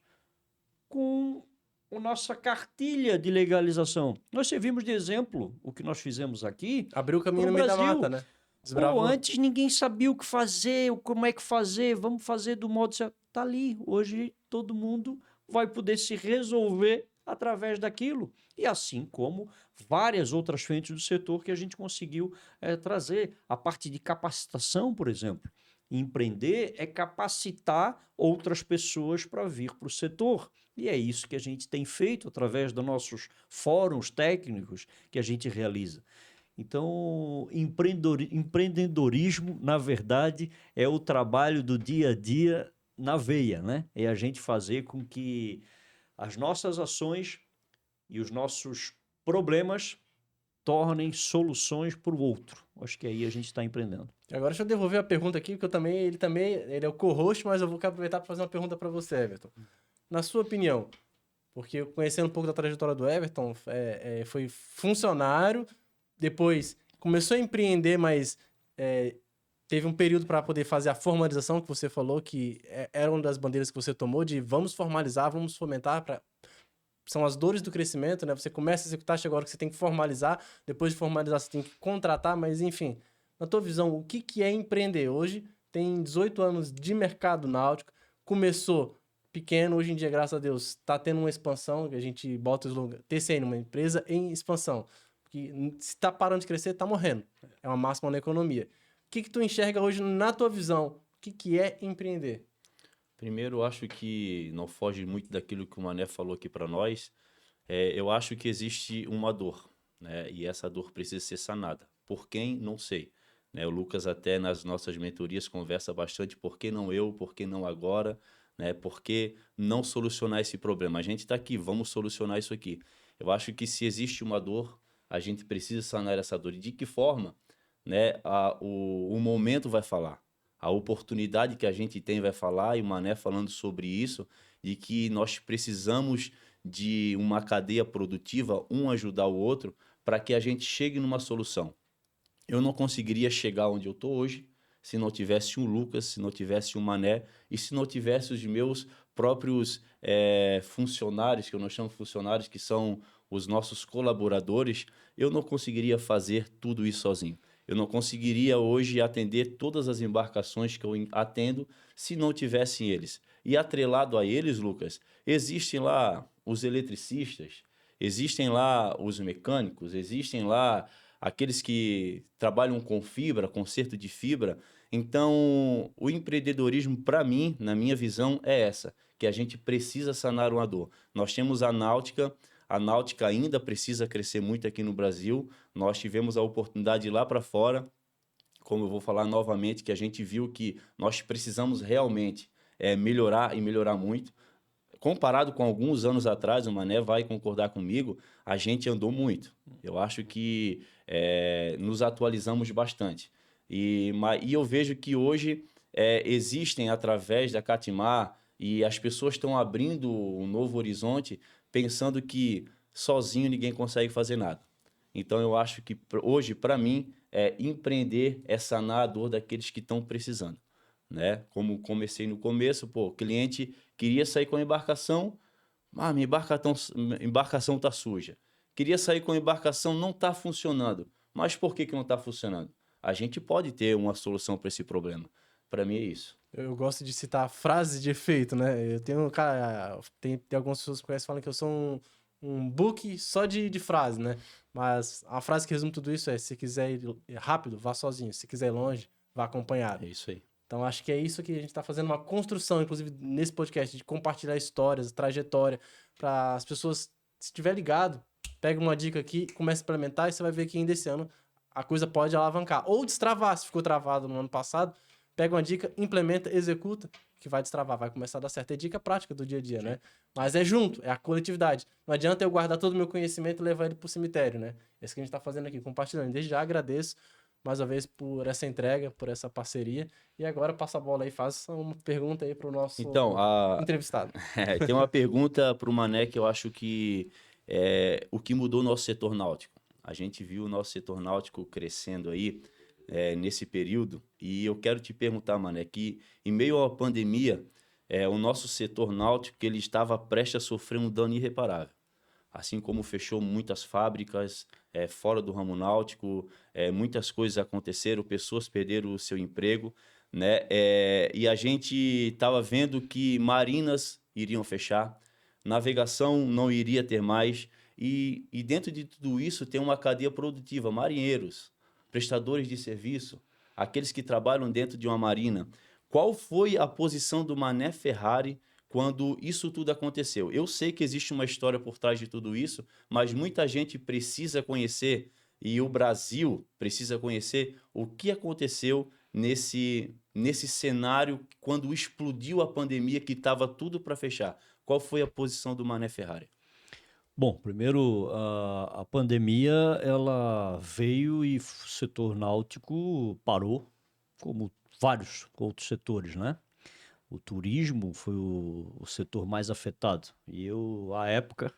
com a nossa cartilha de legalização. Nós servimos de exemplo o que nós fizemos aqui. Abriu o caminho no meio da mata, né? Pô, antes ninguém sabia o que fazer, como é que fazer, vamos fazer do modo certo. Está ali. Hoje todo mundo vai poder se resolver através daquilo. E assim como várias outras frentes do setor que a gente conseguiu trazer. A parte de capacitação, por exemplo. Empreender é capacitar outras pessoas para vir para o setor. E é isso que a gente tem feito através dos nossos fóruns técnicos que a gente realiza. Então, empreendedorismo, na verdade, é o trabalho do dia a dia na veia, né? É a gente fazer com que as nossas ações e os nossos problemas tornem soluções para o outro. Acho que aí a gente está empreendendo. Agora deixa eu devolver a pergunta aqui, porque ele é o co-host, mas eu vou aproveitar para fazer uma pergunta para você, Everton. Na sua opinião, porque conhecendo um pouco da trajetória do Everton, foi funcionário, depois começou a empreender, mas teve um período para poder fazer a formalização que você falou, que era uma das bandeiras que você tomou, de vamos formalizar, vamos fomentar, são as dores do crescimento, né? Você começa a executar, chega a hora que você tem que formalizar, depois de formalizar você tem que contratar, mas enfim, na tua visão, o que é empreender? Hoje tem 18 anos de mercado náutico, começou pequeno, hoje em dia, graças a Deus, está tendo uma expansão, que a gente bota o slogan TCN, uma empresa em expansão. Que se está parando de crescer, está morrendo. É uma máxima na economia. O que tu enxerga hoje na tua visão? O que é empreender? Primeiro, eu acho que não foge muito daquilo que o Mané falou aqui para nós. Eu acho que existe uma dor, né? E essa dor precisa ser sanada. Por quem? Não sei. Né? O Lucas até nas nossas mentorias conversa bastante por que não eu, por que não agora, né? Por que não solucionar esse problema? A gente está aqui, vamos solucionar isso aqui. Eu acho que se existe uma dor, a gente precisa sanar essa dor. E de que forma, né, o momento vai falar? A oportunidade que a gente tem vai falar, e o Mané falando sobre isso, de que nós precisamos de uma cadeia produtiva, um ajudar o outro, para que a gente chegue numa solução. Eu não conseguiria chegar onde eu estou hoje se não tivesse um Lucas, se não tivesse um Mané e se não tivesse os meus próprios funcionários, que eu não chamo funcionários, que são os nossos colaboradores. Eu não conseguiria fazer tudo isso sozinho. Eu não conseguiria hoje atender todas as embarcações que eu atendo se não tivessem eles. E atrelado a eles, Lucas, existem lá os eletricistas, existem lá os mecânicos, existem lá aqueles que trabalham com fibra, conserto de fibra. Então, o empreendedorismo, para mim, na minha visão, é essa, que a gente precisa sanar uma dor. Nós temos a náutica ainda precisa crescer muito aqui no Brasil. Nós tivemos a oportunidade de ir lá para fora, como eu vou falar novamente, que a gente viu que nós precisamos realmente melhorar e melhorar muito. Comparado com alguns anos atrás, o Mané vai concordar comigo, a gente andou muito. Eu acho que nos atualizamos bastante. E eu vejo que hoje existem, através da Catimar, E as pessoas estão abrindo um novo horizonte pensando que sozinho ninguém consegue fazer nada. Então, eu acho que hoje, para mim, empreender é sanar a dor daqueles que estão precisando, né? Como comecei no começo, o cliente queria sair com a embarcação, minha embarcação está suja. Queria sair com a embarcação, não está funcionando. Mas por que não está funcionando? A gente pode ter uma solução para esse problema. Para mim é isso. Eu gosto de citar frases de efeito, né? Eu tenho, cara, tem algumas pessoas que conhecem que falam que eu sou um book só de frase, né? Mas a frase que resume tudo isso é: se quiser ir rápido, vá sozinho. Se quiser ir longe, vá acompanhado. É isso aí. Então, acho que é isso que a gente está fazendo, uma construção, inclusive nesse podcast, de compartilhar histórias, trajetória, para as pessoas, se estiver ligado, pega uma dica aqui, comece a implementar e você vai ver que ainda esse ano a coisa pode alavancar. Ou destravar, se ficou travado no ano passado, pega uma dica, implementa, executa, que vai destravar, vai começar a dar certo. É dica prática do dia a dia, né? Mas é junto, é a coletividade. Não adianta eu guardar todo o meu conhecimento e levar ele pro cemitério, né? É isso que a gente tá fazendo aqui, compartilhando. Desde já agradeço mais uma vez por essa entrega, por essa parceria. E agora passa a bola aí, faça uma pergunta aí pro nosso entrevistado. Tem uma pergunta pro Mané que eu acho que o que mudou o nosso setor náutico. A gente viu o nosso setor náutico crescendo aí nesse período, e eu quero te perguntar, Mané, que em meio à pandemia, o nosso setor náutico ele estava prestes a sofrer um dano irreparável. Assim como fechou muitas fábricas fora do ramo náutico, muitas coisas aconteceram, pessoas perderam o seu emprego, né? E a gente estava vendo que marinas iriam fechar, navegação não iria ter mais, e dentro de tudo isso tem uma cadeia produtiva, marinheiros, prestadores de serviço, aqueles que trabalham dentro de uma marina. Qual foi a posição do Mané Ferrari quando isso tudo aconteceu? Eu sei que existe uma história por trás de tudo isso, mas muita gente precisa conhecer, e o Brasil precisa conhecer o que aconteceu nesse cenário quando explodiu a pandemia, que estava tudo para fechar. Qual foi a posição do Mané Ferrari? Bom, primeiro, a pandemia ela veio e o setor náutico parou, como vários outros setores, né? O turismo foi o setor mais afetado. E eu, à época,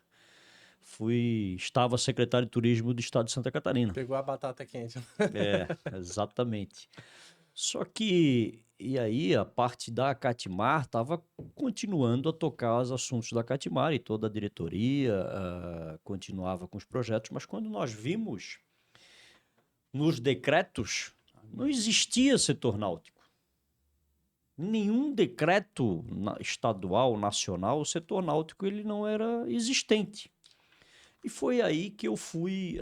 estava secretário de turismo do estado de Santa Catarina. Pegou a batata quente. Exatamente. Só que, e aí, a parte da Catimar estava continuando a tocar os assuntos da Catimar, e toda a diretoria continuava com os projetos, mas quando nós vimos nos decretos, não existia setor náutico. Nenhum decreto estadual, nacional, o setor náutico ele não era existente. E foi aí que eu fui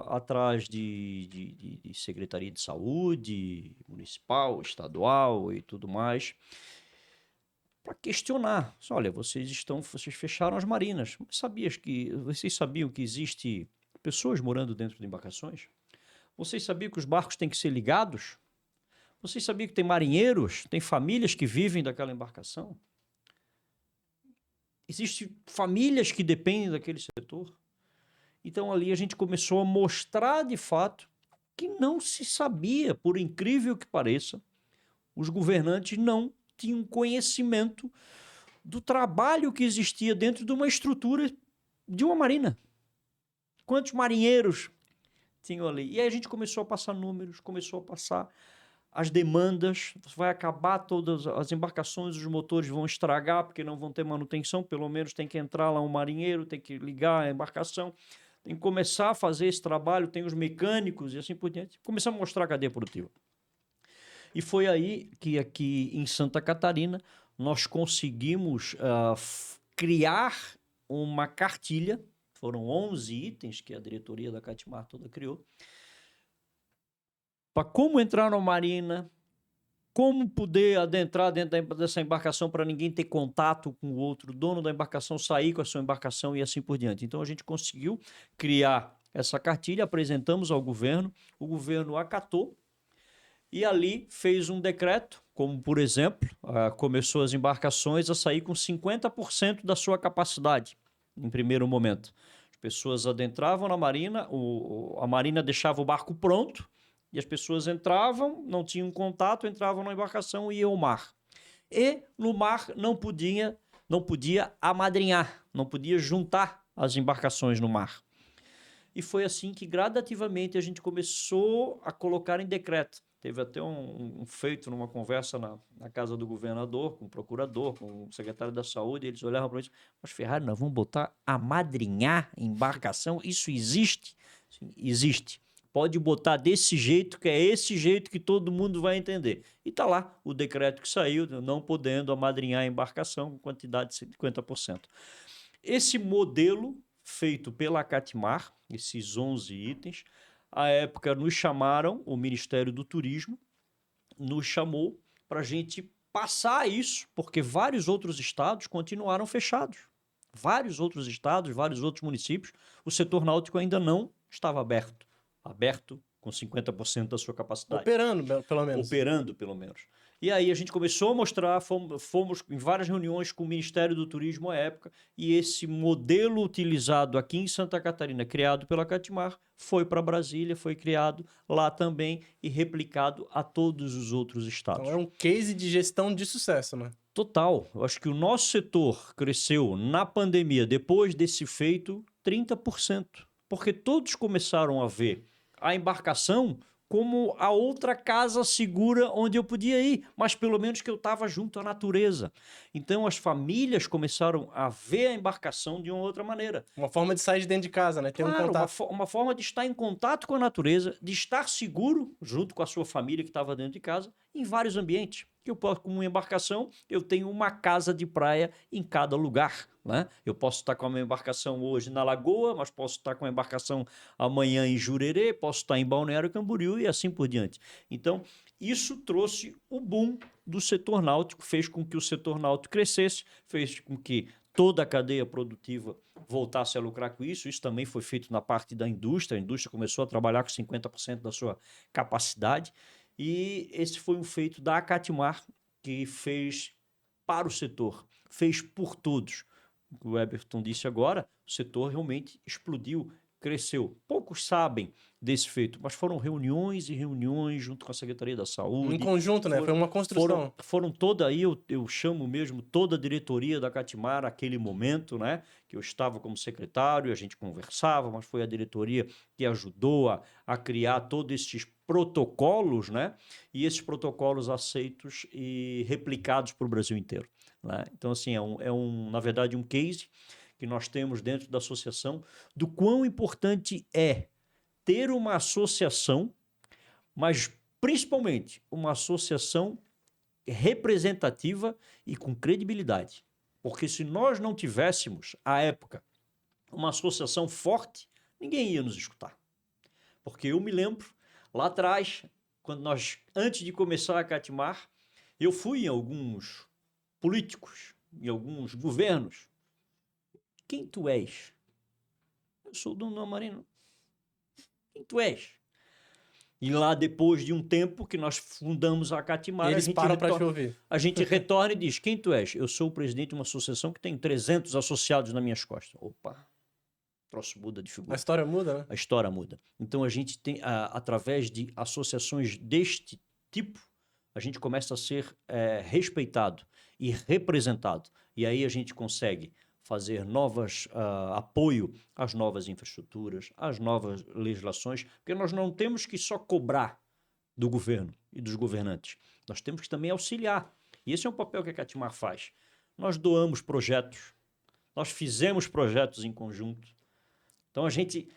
atrás de Secretaria de Saúde, municipal, estadual e tudo mais, para questionar. Olha, vocês fecharam as marinas. Vocês sabiam que existe pessoas morando dentro de embarcações? Vocês sabiam que os barcos têm que ser ligados? Vocês sabiam que tem marinheiros, tem famílias que vivem daquela embarcação? Existem famílias que dependem daquele setor? Então, ali a gente começou a mostrar, de fato, que não se sabia, por incrível que pareça, os governantes não tinham conhecimento do trabalho que existia dentro de uma estrutura de uma marina. Quantos marinheiros tinham ali? E aí a gente começou a passar números, começou a passar as demandas, vai acabar todas as embarcações, os motores vão estragar porque não vão ter manutenção, pelo menos tem que entrar lá um marinheiro, tem que ligar a embarcação, tem que começar a fazer esse trabalho, tem os mecânicos e assim por diante. Começar a mostrar a cadeia produtiva. E foi aí que aqui em Santa Catarina nós conseguimos criar uma cartilha, foram 11 itens que a diretoria da Catimar toda criou, para como entrar na marina, como poder adentrar dentro dessa embarcação para ninguém ter contato com o outro, o dono da embarcação sair com a sua embarcação e assim por diante. Então a gente conseguiu criar essa cartilha, apresentamos ao governo, o governo acatou e ali fez um decreto, como por exemplo, começou as embarcações a sair com 50% da sua capacidade em primeiro momento. As pessoas adentravam na marina, a marina deixava o barco pronto, e as pessoas entravam, não tinham contato, entravam na embarcação e iam ao mar. E no mar não podia amadrinhar, não podia juntar as embarcações no mar. E foi assim que gradativamente a gente começou a colocar em decreto. Teve até um feito numa conversa na casa do governador, com o procurador, com o secretário da saúde, eles olhavam para mim e disseram, mas Ferrari, nós vamos botar amadrinhar embarcação? Isso existe? Sim, existe. Pode botar desse jeito, que é esse jeito que todo mundo vai entender. E está lá o decreto que saiu, não podendo amadrinhar a embarcação com quantidade de 50%. Esse modelo feito pela Catimar, esses 11 itens, à época nos chamaram, o Ministério do Turismo nos chamou para a gente passar isso, porque vários outros estados continuaram fechados. Vários outros estados, vários outros municípios, o setor náutico ainda não estava aberto com 50% da sua capacidade. Operando, pelo menos. Operando, pelo menos. E aí a gente começou a mostrar, fomos em várias reuniões com o Ministério do Turismo à época, e esse modelo utilizado aqui em Santa Catarina, criado pela Catimar, foi para Brasília, foi criado lá também e replicado a todos os outros estados. Então é um case de gestão de sucesso, né? Total. Eu acho que o nosso setor cresceu na pandemia, depois desse feito, 30%. Porque todos começaram a ver a embarcação como a outra casa segura onde eu podia ir, mas pelo menos que eu estava junto à natureza. Então as famílias começaram a ver a embarcação de uma outra maneira. Uma forma de sair de dentro de casa, né? Ter um Claro, contato. uma forma de estar em contato com a natureza, de estar seguro junto com a sua família que estava dentro de casa, em vários ambientes. Que eu posso, como uma embarcação, eu tenho uma casa de praia em cada lugar, né? Eu posso estar com a minha embarcação hoje na Lagoa, mas posso estar com a embarcação amanhã em Jurerê, posso estar em Balneário Camboriú e assim por diante. Então, isso trouxe o boom do setor náutico, fez com que o setor náutico crescesse, fez com que toda a cadeia produtiva voltasse a lucrar com isso. Isso também foi feito na parte da indústria. A indústria começou a trabalhar com 50% da sua capacidade. E esse foi um feito da Catimar, que fez para o setor, fez por todos. O Eberton disse agora, o setor realmente explodiu, cresceu. Poucos sabem desse feito, mas foram reuniões e reuniões junto com a Secretaria da Saúde. Em conjunto, né? Foi uma construção. Foram toda aí, eu chamo mesmo toda a diretoria da Catimar, aquele momento, né? Que eu estava como secretário, a gente conversava, mas foi a diretoria que ajudou a criar todos esses protocolos, né? E esses protocolos aceitos e replicados para o Brasil inteiro, né? Então, assim, na verdade, um case que nós temos dentro da associação do quão importante é ter uma associação, mas principalmente uma associação representativa e com credibilidade. Porque se nós não tivéssemos, à época, uma associação forte, ninguém ia nos escutar. Porque eu me lembro, lá atrás, antes de começar a Catimar, eu fui em alguns políticos, em alguns governos. Quem tu és? Eu sou o dono da Marina. Quem tu és? E lá, depois de um tempo que nós fundamos a Catimar, Eles param para te ouvir. A gente retorna e diz, quem tu és? Eu sou o presidente de uma associação que tem 300 associados nas minhas costas. Opa, troço muda de figura. A história muda, né? A história muda. Então, a gente tem, através de associações deste tipo, a gente começa a ser respeitado e representado. E aí a gente consegue fazer apoio às novas infraestruturas, às novas legislações, porque nós não temos que só cobrar do governo e dos governantes, nós temos que também auxiliar. E esse é um papel que a Catimar faz. Nós doamos projetos, nós fizemos projetos em conjunto, então a gente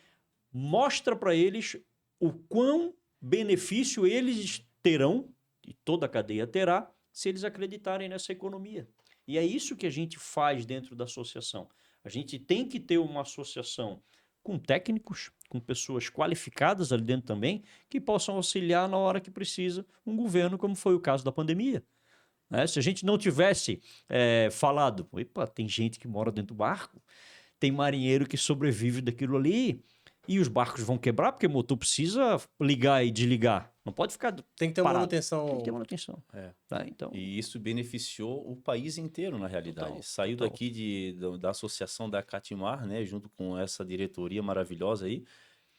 mostra para eles o quão benefício eles terão, e toda a cadeia terá, se eles acreditarem nessa economia. E é isso que a gente faz dentro da associação. A gente tem que ter uma associação com técnicos, com pessoas qualificadas ali dentro também, que possam auxiliar na hora que precisa um governo, como foi o caso da pandemia. Né? Se a gente não tivesse falado, tem gente que mora dentro do barco, tem marinheiro que sobrevive daquilo ali, e os barcos vão quebrar, porque o motor precisa ligar e desligar. Não pode ficar Tem que ter parado. manutenção. Tem que ter manutenção. Tá? Então, E isso beneficiou o país inteiro, na realidade. Total, Saiu total. daqui da associação da Catimar, né, junto com essa diretoria maravilhosa aí,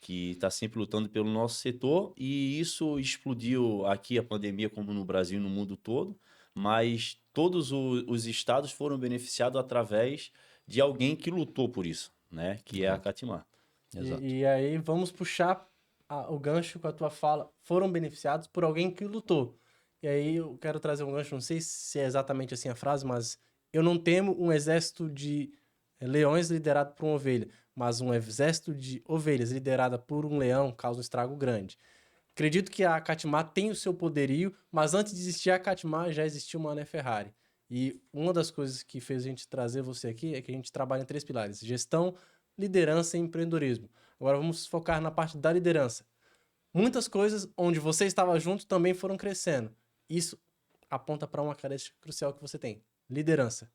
que está sempre lutando pelo nosso setor, e isso explodiu aqui a pandemia, como no Brasil e no mundo todo, mas todos os estados foram beneficiados através de alguém que lutou por isso, né? Que é a Catimar. Exato. E aí vamos puxar o gancho com a tua fala. Foram beneficiados por alguém que lutou. E aí eu quero trazer um gancho, não sei se é exatamente assim a frase, mas eu não temo um exército de leões liderado por uma ovelha, mas um exército de ovelhas liderada por um leão causa um estrago grande. Acredito que a Catimar tem o seu poderio, mas antes de existir a Catimar já existia uma Mané Ferrari. E uma das coisas que fez a gente trazer você aqui é que a gente trabalha em 3 pilares: gestão, liderança e empreendedorismo. Agora vamos focar na parte da liderança. Muitas coisas onde você estava junto também foram crescendo. Isso aponta para uma característica crucial que você tem: liderança.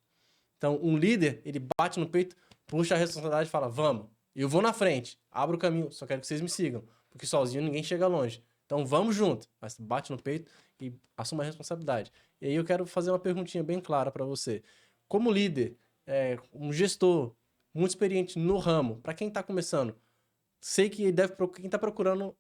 Então, um líder, ele bate no peito, puxa a responsabilidade e fala: vamos, eu vou na frente, abro o caminho, só quero que vocês me sigam, porque sozinho ninguém chega longe. Então, vamos junto. Mas bate no peito e assuma a responsabilidade. E aí eu quero fazer uma perguntinha bem clara para você. Como líder, um gestor muito experiente no ramo, para quem está começando, sei que quem está procurando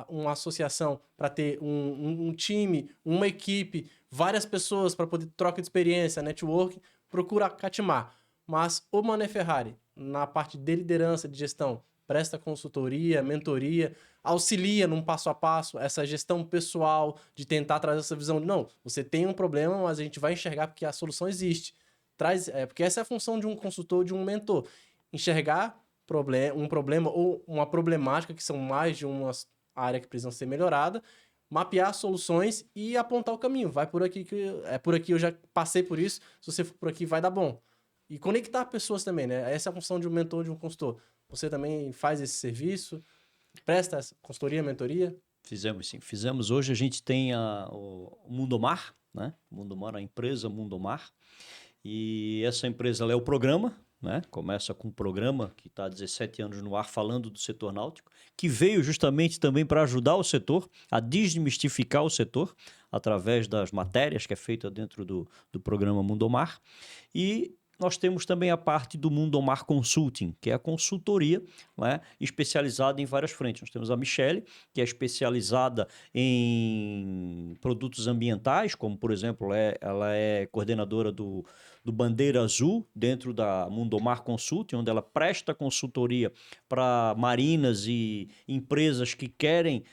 uma associação para ter um time, uma equipe, várias pessoas para poder troca de experiência, networking, procura a Catimar. Mas o Mané Ferrari, na parte de liderança, de gestão, presta consultoria, mentoria, auxilia num passo a passo, essa gestão pessoal, de tentar trazer essa visão de, não, você tem um problema, mas a gente vai enxergar porque a solução existe. Porque essa é a função de um consultor, de um mentor. Enxergar um problema ou uma problemática, que são mais de uma área que precisam ser melhorada, mapear soluções e apontar o caminho. Vai por aqui, por aqui eu já passei por isso, se você for por aqui vai dar bom. E conectar pessoas também, né? Essa é a função de um mentor, de um consultor. Você também faz esse serviço, presta essa consultoria, mentoria? Fizemos, sim. Fizemos. Hoje a gente tem o Mundomar, né? Mundomar, a empresa Mundomar. E essa empresa ela é o programa, né? Começa com um programa que está há 17 anos no ar falando do setor náutico, que veio justamente também para ajudar o setor a desmistificar o setor através das matérias que é feita dentro do programa Mundomar. E nós temos também a parte do Mundomar Consulting, que é a consultoria, né, especializada em várias frentes. Nós temos a Michele, que é especializada em produtos ambientais, como, por exemplo, ela é coordenadora do Bandeira Azul, dentro da Mundomar Consulting, onde ela presta consultoria para marinas e empresas que querem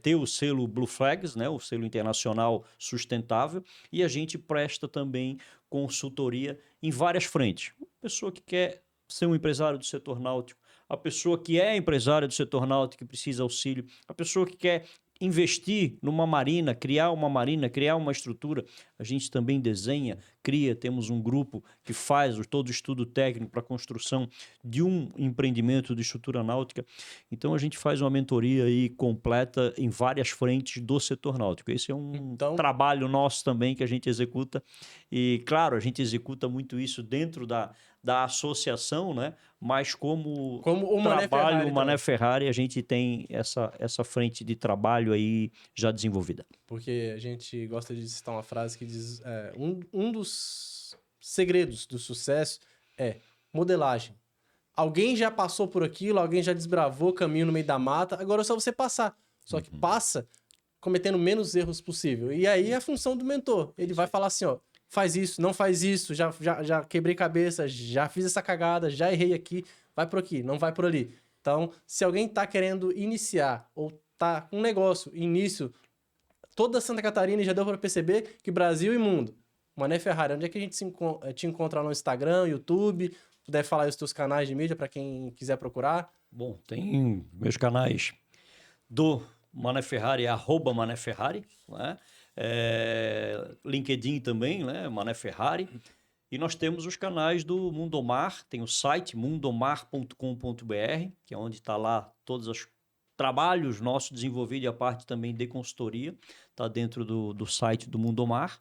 ter o selo Blue Flags, né, o selo internacional sustentável, e a gente presta também consultoria em várias frentes. A pessoa que quer ser um empresário do setor náutico, a pessoa que é empresária do setor náutico e precisa auxílio, a pessoa que quer investir numa marina, criar uma estrutura. A gente também desenha, cria, temos um grupo que faz todo o estudo técnico para a construção de um empreendimento de estrutura náutica. Então, a gente faz uma mentoria aí completa em várias frentes do setor náutico. Esse é um trabalho nosso também que a gente executa. E, claro, a gente executa muito isso dentro da associação, né? Mas como o trabalho, o Mané Ferrari, a gente tem essa frente de trabalho aí já desenvolvida. Porque a gente gosta de citar uma frase que diz: um dos segredos do sucesso é modelagem. Alguém já passou por aquilo, alguém já desbravou caminho no meio da mata, agora é só você passar. Só que passa cometendo menos erros possível. E aí é a função do mentor. Ele vai falar assim, ó, faz isso, não faz isso, já quebrei cabeça, já fiz essa cagada, já errei aqui, vai por aqui, não vai por ali. Então, se alguém tá querendo iniciar ou tá com um negócio, início, toda Santa Catarina já deu para perceber que Brasil e mundo. Mané Ferrari, onde é que a gente te encontra no Instagram, YouTube? Puder falar aí os teus canais de mídia para quem quiser procurar. Bom, tem meus canais do Mané Ferrari, @ManéFerrari, né? LinkedIn também, né? Mané Ferrari. E nós temos os canais do Mundomar, tem o site mundomar.com.br, que é onde está lá todos os trabalhos nossos desenvolvidos e a parte também de consultoria, está dentro do site do Mundomar.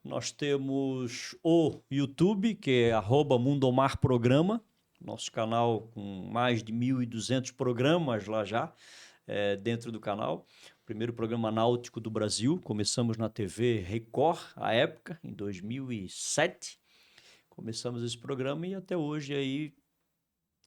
Nós temos o YouTube, que é @Mundomar Programa, nosso canal com mais de 1.200 programas lá já, dentro do canal. Primeiro programa náutico do Brasil, começamos na TV Record, à época, em 2007. Começamos esse programa e até hoje aí,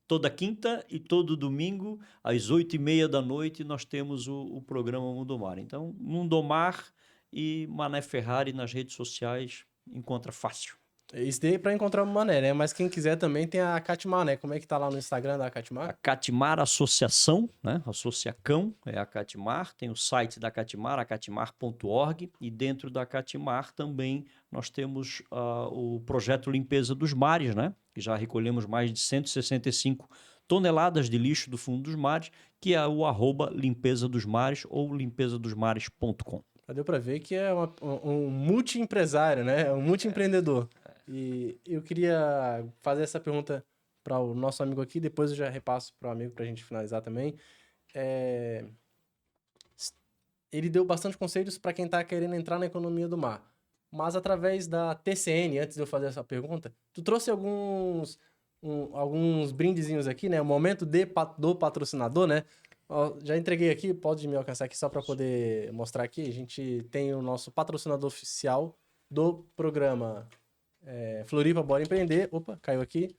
toda quinta e todo domingo, às 8h30 da noite, nós temos o programa Mundomar. Então, Mundomar e Mané Ferrari nas redes sociais encontra fácil. Isso daí é pra encontrar o Mané, né? Mas quem quiser também tem a Catimar, né? Como é que tá lá no Instagram da A Catimar? Catimar Associação, né? Associacão é a Catimar, tem o site da Catimar, acatimar.org, e dentro da Catimar também nós temos o projeto Limpeza dos Mares, né? Que já recolhemos mais de 165 toneladas de lixo do fundo dos mares, que é o @limpeza dos mares ou limpesadosmares.com. Já deu pra ver que é um multi-empresário, né? Um multi-empreendedor. E eu queria fazer essa pergunta para o nosso amigo aqui, depois eu já repasso para o amigo para a gente finalizar também. Ele deu bastante conselhos para quem está querendo entrar na economia do mar. Mas através da TCN, antes de eu fazer essa pergunta, tu trouxe alguns brindezinhos aqui, né? O momento do patrocinador, né? Ó, já entreguei aqui, pode me alcançar aqui só para poder mostrar aqui. A gente tem o nosso patrocinador oficial do programa Floripa Bora Empreender. Opa, caiu aqui.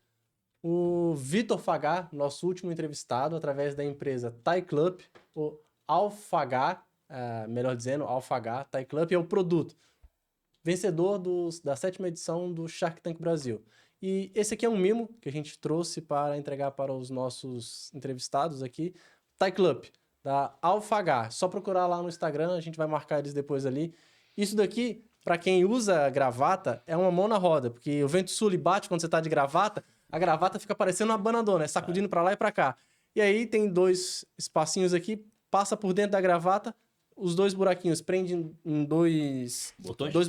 O Vitor Fagá, nosso último entrevistado, através da empresa Thai Club, o Alfagá, melhor dizendo, Alfagá Thai Club é o produto vencedor da 7ª edição do Shark Tank Brasil. E esse aqui é um mimo que a gente trouxe para entregar para os nossos entrevistados aqui. Thai Club, da Alfagá. Só procurar lá no Instagram, a gente vai marcar eles depois ali. Isso daqui, para quem usa gravata, é uma mão na roda, porque o vento sul bate quando você tá de gravata, a gravata fica parecendo uma banadona, sacudindo para lá e para cá. E aí tem 2 espacinhos aqui, passa por dentro da gravata, os 2 buraquinhos prendem em 2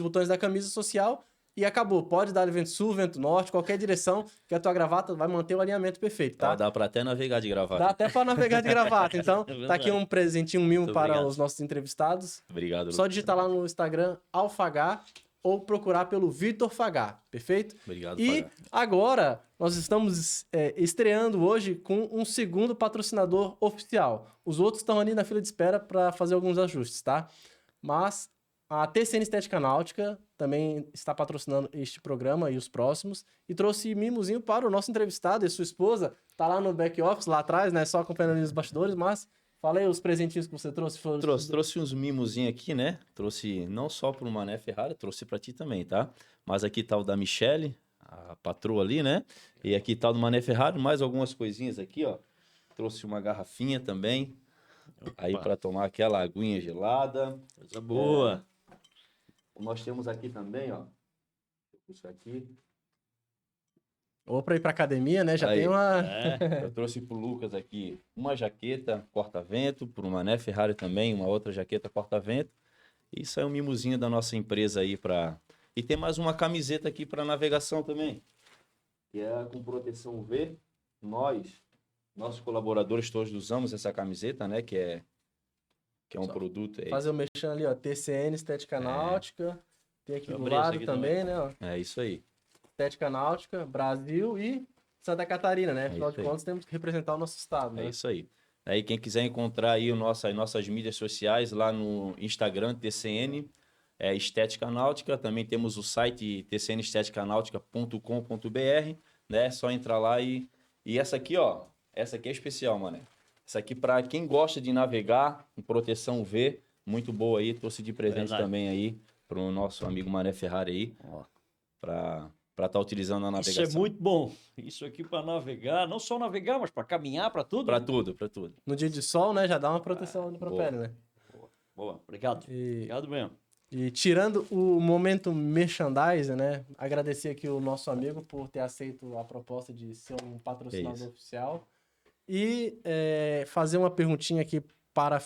botões da camisa social e acabou. Pode dar vento sul, vento norte, qualquer direção, que a tua gravata vai manter o alinhamento perfeito, tá? Dá para até navegar de gravata. Dá até para navegar de gravata. Então, É tá aqui um presentinho, um mimo Muito para obrigado. os nossos entrevistados. Obrigado, Só Lucas. digitar lá no Instagram Alfagá ou procurar pelo Vitor Fagá, perfeito? Obrigado, E Fagá. agora nós estamos estreando hoje com um segundo patrocinador oficial. Os outros estão ali na fila de espera para fazer alguns ajustes, tá? Mas a TCN Estética Náutica também está patrocinando este programa e os próximos e trouxe mimozinho para o nosso entrevistado e sua esposa. Tá lá no back office, lá atrás, né? Só acompanhando ali os bastidores, mas fala aí os presentinhos que você trouxe. Trouxe uns mimozinhos aqui, né? Trouxe não só pro Mané Ferrari, trouxe para ti também, tá? Mas aqui tá o da Michele, a patroa ali, né? E aqui tá o do Mané Ferrari, mais algumas coisinhas aqui, ó. Trouxe uma garrafinha também, aí para tomar aquela aguinha gelada. Coisa boa. Nós temos aqui também, ó. Isso aqui. Ou para ir para academia, né? Já Aí. tem uma... Eu trouxe pro Lucas aqui uma jaqueta corta-vento, pro Mané Ferrari também, uma outra jaqueta corta-vento. Isso é um mimozinho da nossa empresa aí para. E tem mais uma camiseta aqui para navegação também, que é com proteção UV. Nossos colaboradores todos usamos essa camiseta, né? Que é um produto. Fazer o mexendo ali, ó. TCN Estética Náutica. Tem aqui Eu do abri esse lado aqui também, né? Ó. É isso aí. Estética Náutica, Brasil e Santa Catarina, né? Afinal isso de aí. contas, temos que representar o nosso estado, né? É isso aí. Aí quem quiser encontrar aí as nossas mídias sociais lá no Instagram, TCN Estética Náutica. Também temos o site tcnesteticanautica.com.br, né? Só entrar lá e essa aqui, ó. Essa aqui é especial, mané. Essa aqui para quem gosta de navegar, com proteção UV, muito boa aí. Trouxe de presente Verdade. também aí pro nosso amigo Mané Ferrari aí, Ó. para estar utilizando na navegação. Isso é muito bom. Isso aqui para navegar, não só navegar, mas para caminhar, para tudo. Para né? tudo, para tudo. No dia de sol, né? Já dá uma proteção ali pra boa. pele, né? Boa, obrigado. E, Obrigado mesmo. e tirando o momento merchandising, né? Agradecer aqui o nosso amigo por ter aceito a proposta de ser um patrocinador isso. oficial. E fazer uma perguntinha aqui para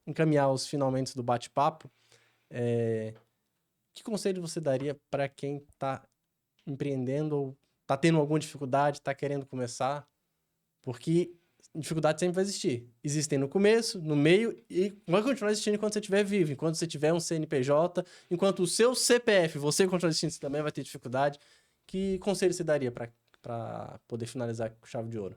encaminhar os finalmente do bate-papo. Que conselho você daria para quem está empreendendo ou está tendo alguma dificuldade, está querendo começar? Porque dificuldade sempre vai existir. Existem no começo, no meio e vai continuar existindo enquanto você estiver vivo, enquanto você tiver um CNPJ, enquanto o seu CPF, você continuar existindo, você também vai ter dificuldade. Que conselho você daria para poder finalizar com chave de ouro?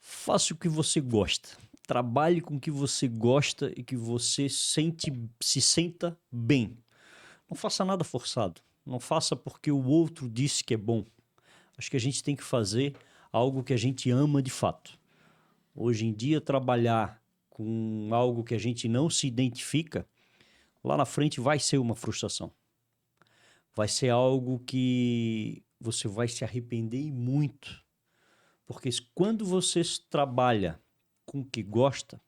Faça o que você gosta. Trabalhe com o que você gosta e que você se sinta bem. Não faça nada forçado. Não faça porque o outro disse que é bom. Acho que a gente tem que fazer algo que a gente ama de fato. Hoje em dia, trabalhar com algo que a gente não se identifica, lá na frente vai ser uma frustração. Vai ser algo que você vai se arrepender e muito. Porque quando você trabalha com o que gosta,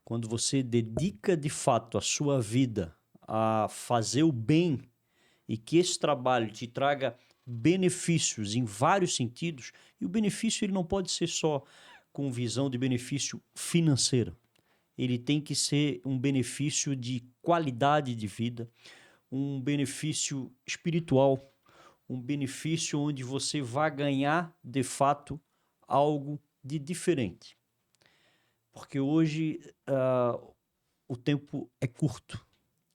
quando você dedica de fato a sua vida a fazer o bem e que esse trabalho te traga benefícios em vários sentidos, e o benefício ele não pode ser só com visão de benefício financeiro. Ele tem que ser um benefício de qualidade de vida, um benefício espiritual, um benefício onde você vai ganhar, de fato, algo de diferente. Porque hoje o tempo é curto,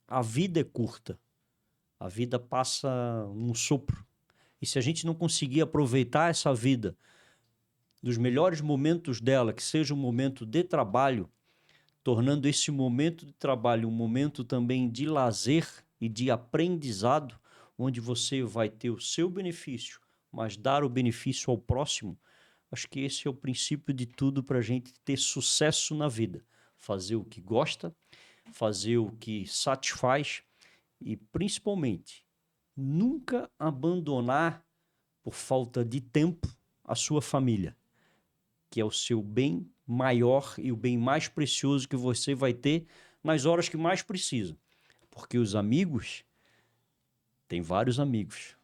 a vida é curta, a vida passa num sopro. E se a gente não conseguir aproveitar essa vida dos melhores momentos dela, que seja um momento de trabalho, tornando esse momento de trabalho um momento também de lazer e de aprendizado, onde você vai ter o seu benefício, mas dar o benefício ao próximo, acho que esse é o princípio de tudo para a gente ter sucesso na vida. Fazer o que gosta, fazer o que satisfaz e, principalmente, nunca abandonar, por falta de tempo, a sua família, que é o seu bem maior e o bem mais precioso que você vai ter nas horas que mais precisa. Porque os amigos, tem vários amigos,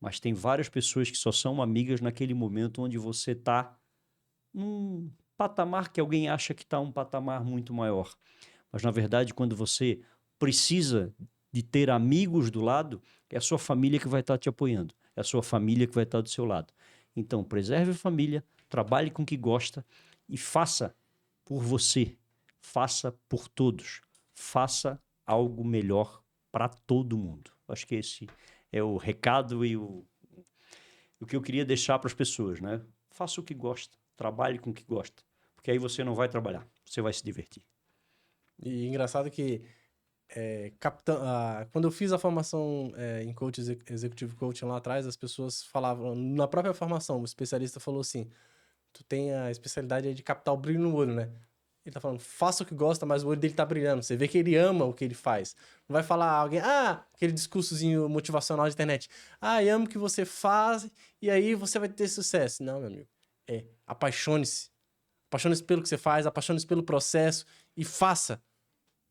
mas tem várias pessoas que só são amigas naquele momento onde você está num patamar que alguém acha que está um patamar muito maior. Mas, na verdade, quando você precisa de ter amigos do lado, é a sua família que vai estar te apoiando, é a sua família que vai estar do seu lado. Então, preserve a família, trabalhe com o que gosta e faça por você, faça por todos, faça algo melhor para todo mundo. Acho que esse é o recado e o que eu queria deixar para as pessoas, né? Faça o que gosta, trabalhe com o que gosta, porque aí você não vai trabalhar, você vai se divertir. E engraçado que quando eu fiz a formação em coach executivo coaching lá atrás, as pessoas falavam, na própria formação, o especialista falou assim, tu tem a especialidade de captar o brilho no olho, né? Ele tá falando, faça o que gosta, mas o olho dele tá brilhando. Você vê que ele ama o que ele faz. Não vai falar alguém, aquele discursozinho motivacional de internet. Eu amo o que você faz e aí você vai ter sucesso. Não, meu amigo. Apaixone-se. Apaixone-se pelo que você faz, apaixone-se pelo processo e faça.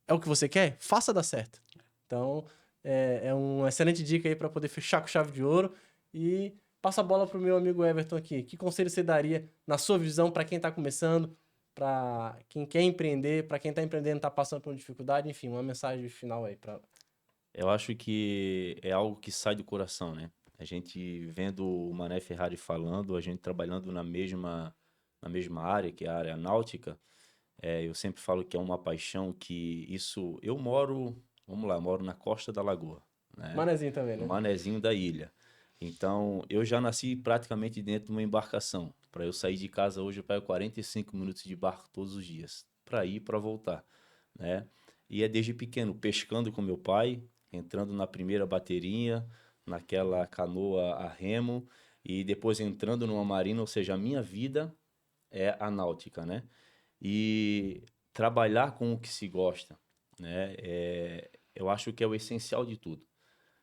É o que você quer? Faça dar certo. Então, é uma excelente dica aí para poder fechar com chave de ouro. E passa a bola pro meu amigo Everton aqui. Que conselho você daria, na sua visão, para quem tá começando, para quem quer empreender, para quem tá empreendendo, tá passando por uma dificuldade, enfim, uma mensagem final aí para... Eu acho que é algo que sai do coração, né? A gente vendo o Mané Ferrari falando, a gente trabalhando na mesma área, que é a área náutica, eu sempre falo que é uma paixão que isso... Eu moro na costa da Lagoa, né? Manezinho também, né? Manezinho da ilha. Então, eu já nasci praticamente dentro de uma embarcação. Para eu sair de casa hoje, eu pego 45 minutos de barco todos os dias, para ir e para voltar, né? E é desde pequeno, pescando com meu pai, entrando na primeira bateria, naquela canoa a remo, e depois entrando numa marina, ou seja, a minha vida é a náutica, né? E trabalhar com o que se gosta, né? Eu acho que é o essencial de tudo.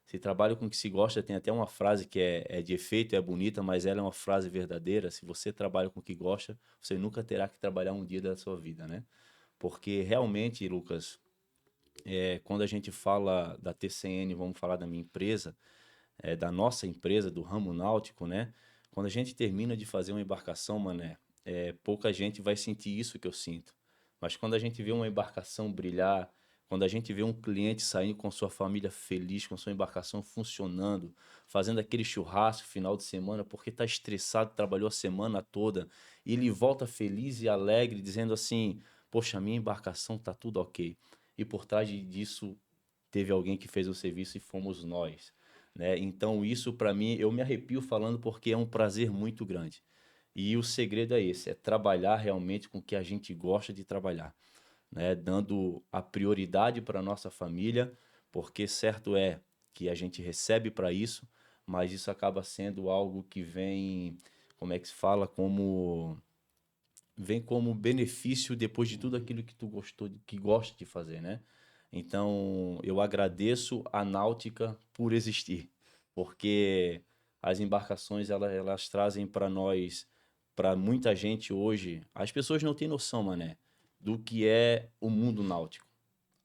Se trabalha com o que se gosta, tem até uma frase que é de efeito, é bonita, mas ela é uma frase verdadeira. Se você trabalha com o que gosta, você nunca terá que trabalhar um dia da sua vida, né? Porque realmente, Lucas, quando a gente fala da TCN, vamos falar da minha empresa, da nossa empresa, do ramo náutico, né? Quando a gente termina de fazer uma embarcação, mané, pouca gente vai sentir isso que eu sinto. Mas quando a gente vê uma embarcação brilhar, quando a gente vê um cliente saindo com sua família feliz, com sua embarcação funcionando, fazendo aquele churrasco final de semana, porque está estressado, trabalhou a semana toda, e ele volta feliz e alegre, dizendo assim, poxa, minha embarcação está tudo ok. E por trás disso, teve alguém que fez o serviço e fomos nós, né? Então isso para mim, eu me arrepio falando porque é um prazer muito grande. E o segredo é esse, é trabalhar realmente com o que a gente gosta de trabalhar, né? Dando a prioridade para a nossa família, porque certo é que a gente recebe para isso, mas isso acaba sendo algo que vem, como é que se fala, vem como benefício depois de tudo aquilo que tu gostou, que gosta de fazer, né? Então, eu agradeço a náutica por existir, porque as embarcações elas trazem para nós, para muita gente hoje, as pessoas não têm noção, mané, do que é o mundo náutico.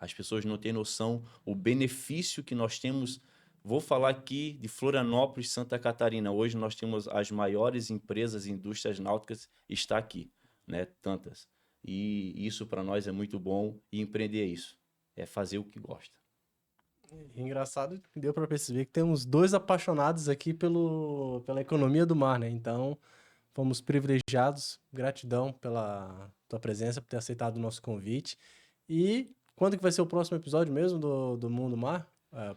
As pessoas não têm noção o benefício que nós temos. Vou falar aqui de Florianópolis, Santa Catarina. Hoje nós temos as maiores empresas e indústrias náuticas, está aqui, né? Tantas. E isso para nós é muito bom, e empreender é isso. É fazer o que gosta. Engraçado que deu para perceber que temos dois apaixonados aqui pela economia do mar, né? Então, fomos privilegiados. Gratidão pela tua presença, por ter aceitado o nosso convite. E quando que vai ser o próximo episódio mesmo do Mundo Mar?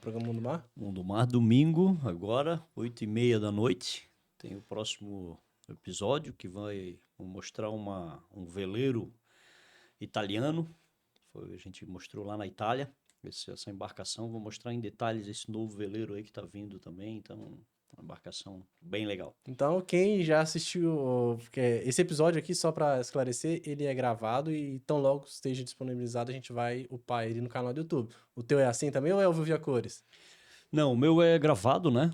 Programa Mundo Mar? Mundo Mar, domingo, agora, 8h30 da noite. Tem o próximo episódio que vai mostrar um veleiro italiano. A gente mostrou lá na Itália essa embarcação. Vou mostrar em detalhes esse novo veleiro aí que está vindo também. Então, uma embarcação bem legal. Então, quem já assistiu, porque esse episódio aqui, só para esclarecer, ele é gravado e tão logo esteja disponibilizado, a gente vai upar ele no canal do YouTube. O teu é assim também ou é ao vivo e a cores? Não, o meu é gravado, né?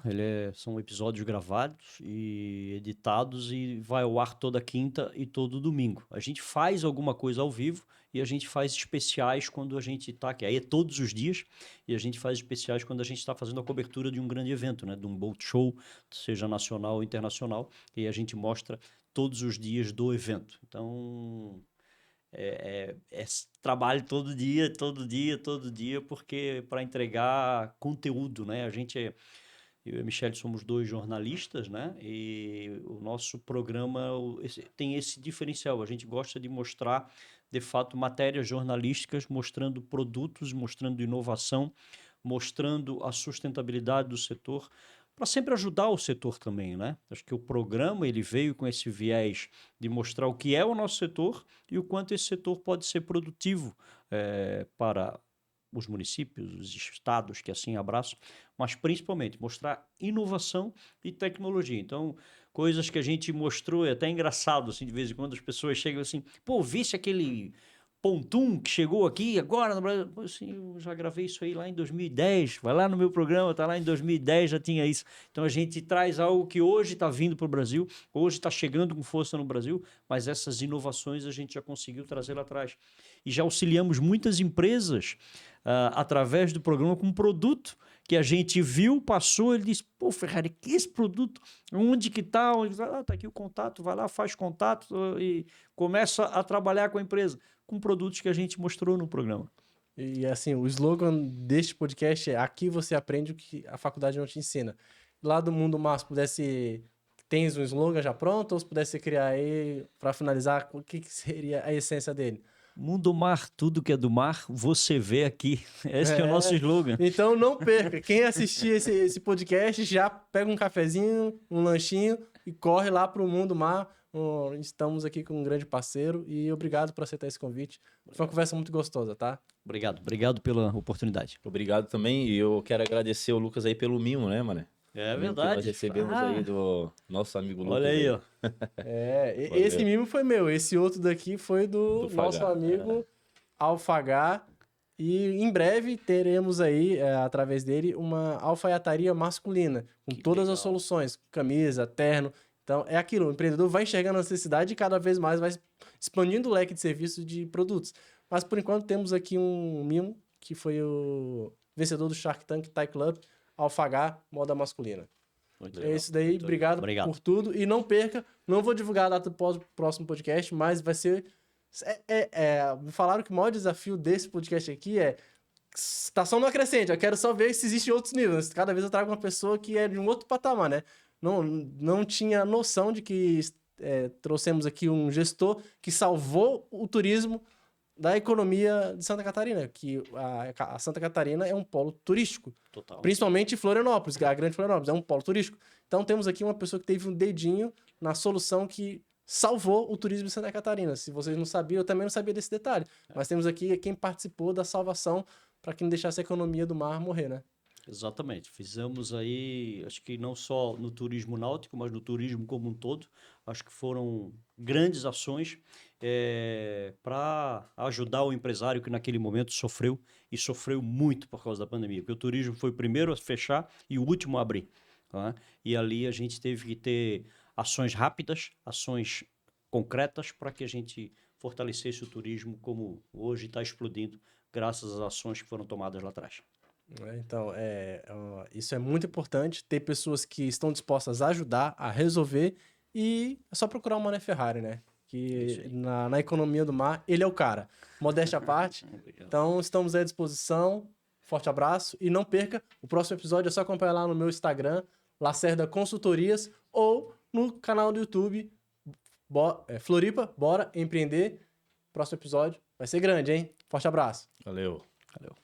São episódios gravados e editados e vai ao ar toda quinta e todo domingo. A gente faz alguma coisa ao vivo e a gente faz especiais quando a gente está aqui. Aí é todos os dias, e a gente faz especiais quando a gente está fazendo a cobertura de um grande evento, né? De um boat show, seja nacional ou internacional, e a gente mostra todos os dias do evento. Então, é trabalho todo dia, porque para entregar conteúdo, né? Eu e a Michelle somos dois jornalistas, né? E o nosso programa tem esse diferencial. A gente gosta de mostrar, de fato, matérias jornalísticas, mostrando produtos, mostrando inovação, mostrando a sustentabilidade do setor, para sempre ajudar o setor também, né? Acho que o programa ele veio com esse viés de mostrar o que é o nosso setor e o quanto esse setor pode ser produtivo para os municípios, os estados que assim abraçam, mas principalmente mostrar inovação e tecnologia. Então, coisas que a gente mostrou, é até engraçado, assim, de vez em quando as pessoas chegam assim, pô, viste aquele pontum que chegou aqui agora no Brasil? Pô, assim, eu já gravei isso aí lá em 2010, vai lá no meu programa, tá lá em 2010, já tinha isso. Então a gente traz algo que hoje está vindo para o Brasil, hoje está chegando com força no Brasil, mas essas inovações a gente já conseguiu trazer lá atrás. E já auxiliamos muitas empresas através do programa com um produto que a gente viu, passou, ele disse, pô, Ferrari, que esse produto, onde que está? Tá aqui o contato, vai lá, faz contato e começa a trabalhar com a empresa, com produtos que a gente mostrou no programa. E assim, o slogan deste podcast é: aqui você aprende o que a faculdade não te ensina. Lá do Mundo Mar, se pudesse... Tens um slogan já pronto? Ou se pudesse criar aí, para finalizar, o que seria a essência dele? Mundo Mar, tudo que é do mar, você vê aqui. Esse é o nosso slogan. Então não perca. Quem assistir esse podcast já pega um cafezinho, um lanchinho e corre lá para o Mundo Mar. Estamos aqui com um grande parceiro e obrigado por aceitar esse convite. Foi uma conversa muito gostosa, tá? Obrigado pela oportunidade. Obrigado também, e eu quero agradecer o Lucas aí pelo mimo, né, mané? É Que verdade. nós recebemos aí do nosso amigo Lucas. Olha aí, ó. Esse mimo foi meu. Esse outro daqui foi do nosso Fagá, amigo Alfagá. E em breve teremos aí, através dele, uma alfaiataria masculina, com Que todas legal. as soluções, camisa, terno. Então, é aquilo, o empreendedor vai enxergando a necessidade e cada vez mais vai expandindo o leque de serviços de produtos. Mas, por enquanto, temos aqui um mimo, que foi o vencedor do Shark Tank Thai Club, Alfagá, moda masculina. Muito É legal. isso daí, obrigado por tudo. E não perca, não vou divulgar a data do próximo podcast, mas vai ser... me falaram que o maior desafio desse podcast aqui tá só no acrescente. Eu quero só ver se existem outros níveis. Cada vez eu trago uma pessoa que é de um outro patamar, né? Não tinha noção de que trouxemos aqui um gestor que salvou o turismo da economia de Santa Catarina, que a Santa Catarina é um polo turístico. Total. Principalmente Florianópolis, a grande Florianópolis, é um polo turístico. Então temos aqui uma pessoa que teve um dedinho na solução que salvou o turismo de Santa Catarina. Se vocês não sabiam, eu também não sabia desse detalhe. Mas temos aqui quem participou da salvação para que não deixasse a economia do mar morrer, né? Exatamente. Fizemos aí, acho que não só no turismo náutico, mas no turismo como um todo. Acho que foram grandes ações para ajudar o empresário que naquele momento sofreu e sofreu muito por causa da pandemia. Porque o turismo foi o primeiro a fechar e o último a abrir. Tá? E ali a gente teve que ter ações rápidas, ações concretas para que a gente fortalecesse o turismo como hoje está explodindo, graças às ações que foram tomadas lá atrás. Então, isso é muito importante, ter pessoas que estão dispostas a ajudar, a resolver, e é só procurar o Mané Ferrari, né? Que na economia do mar, ele é o cara. Modéstia à parte. Então, estamos à disposição. Forte abraço. E não perca, o próximo episódio é só acompanhar lá no meu Instagram, Lacerda Consultorias, ou no canal do YouTube, Floripa, Bora Empreender. Próximo episódio vai ser grande, hein? Forte abraço. Valeu. Valeu.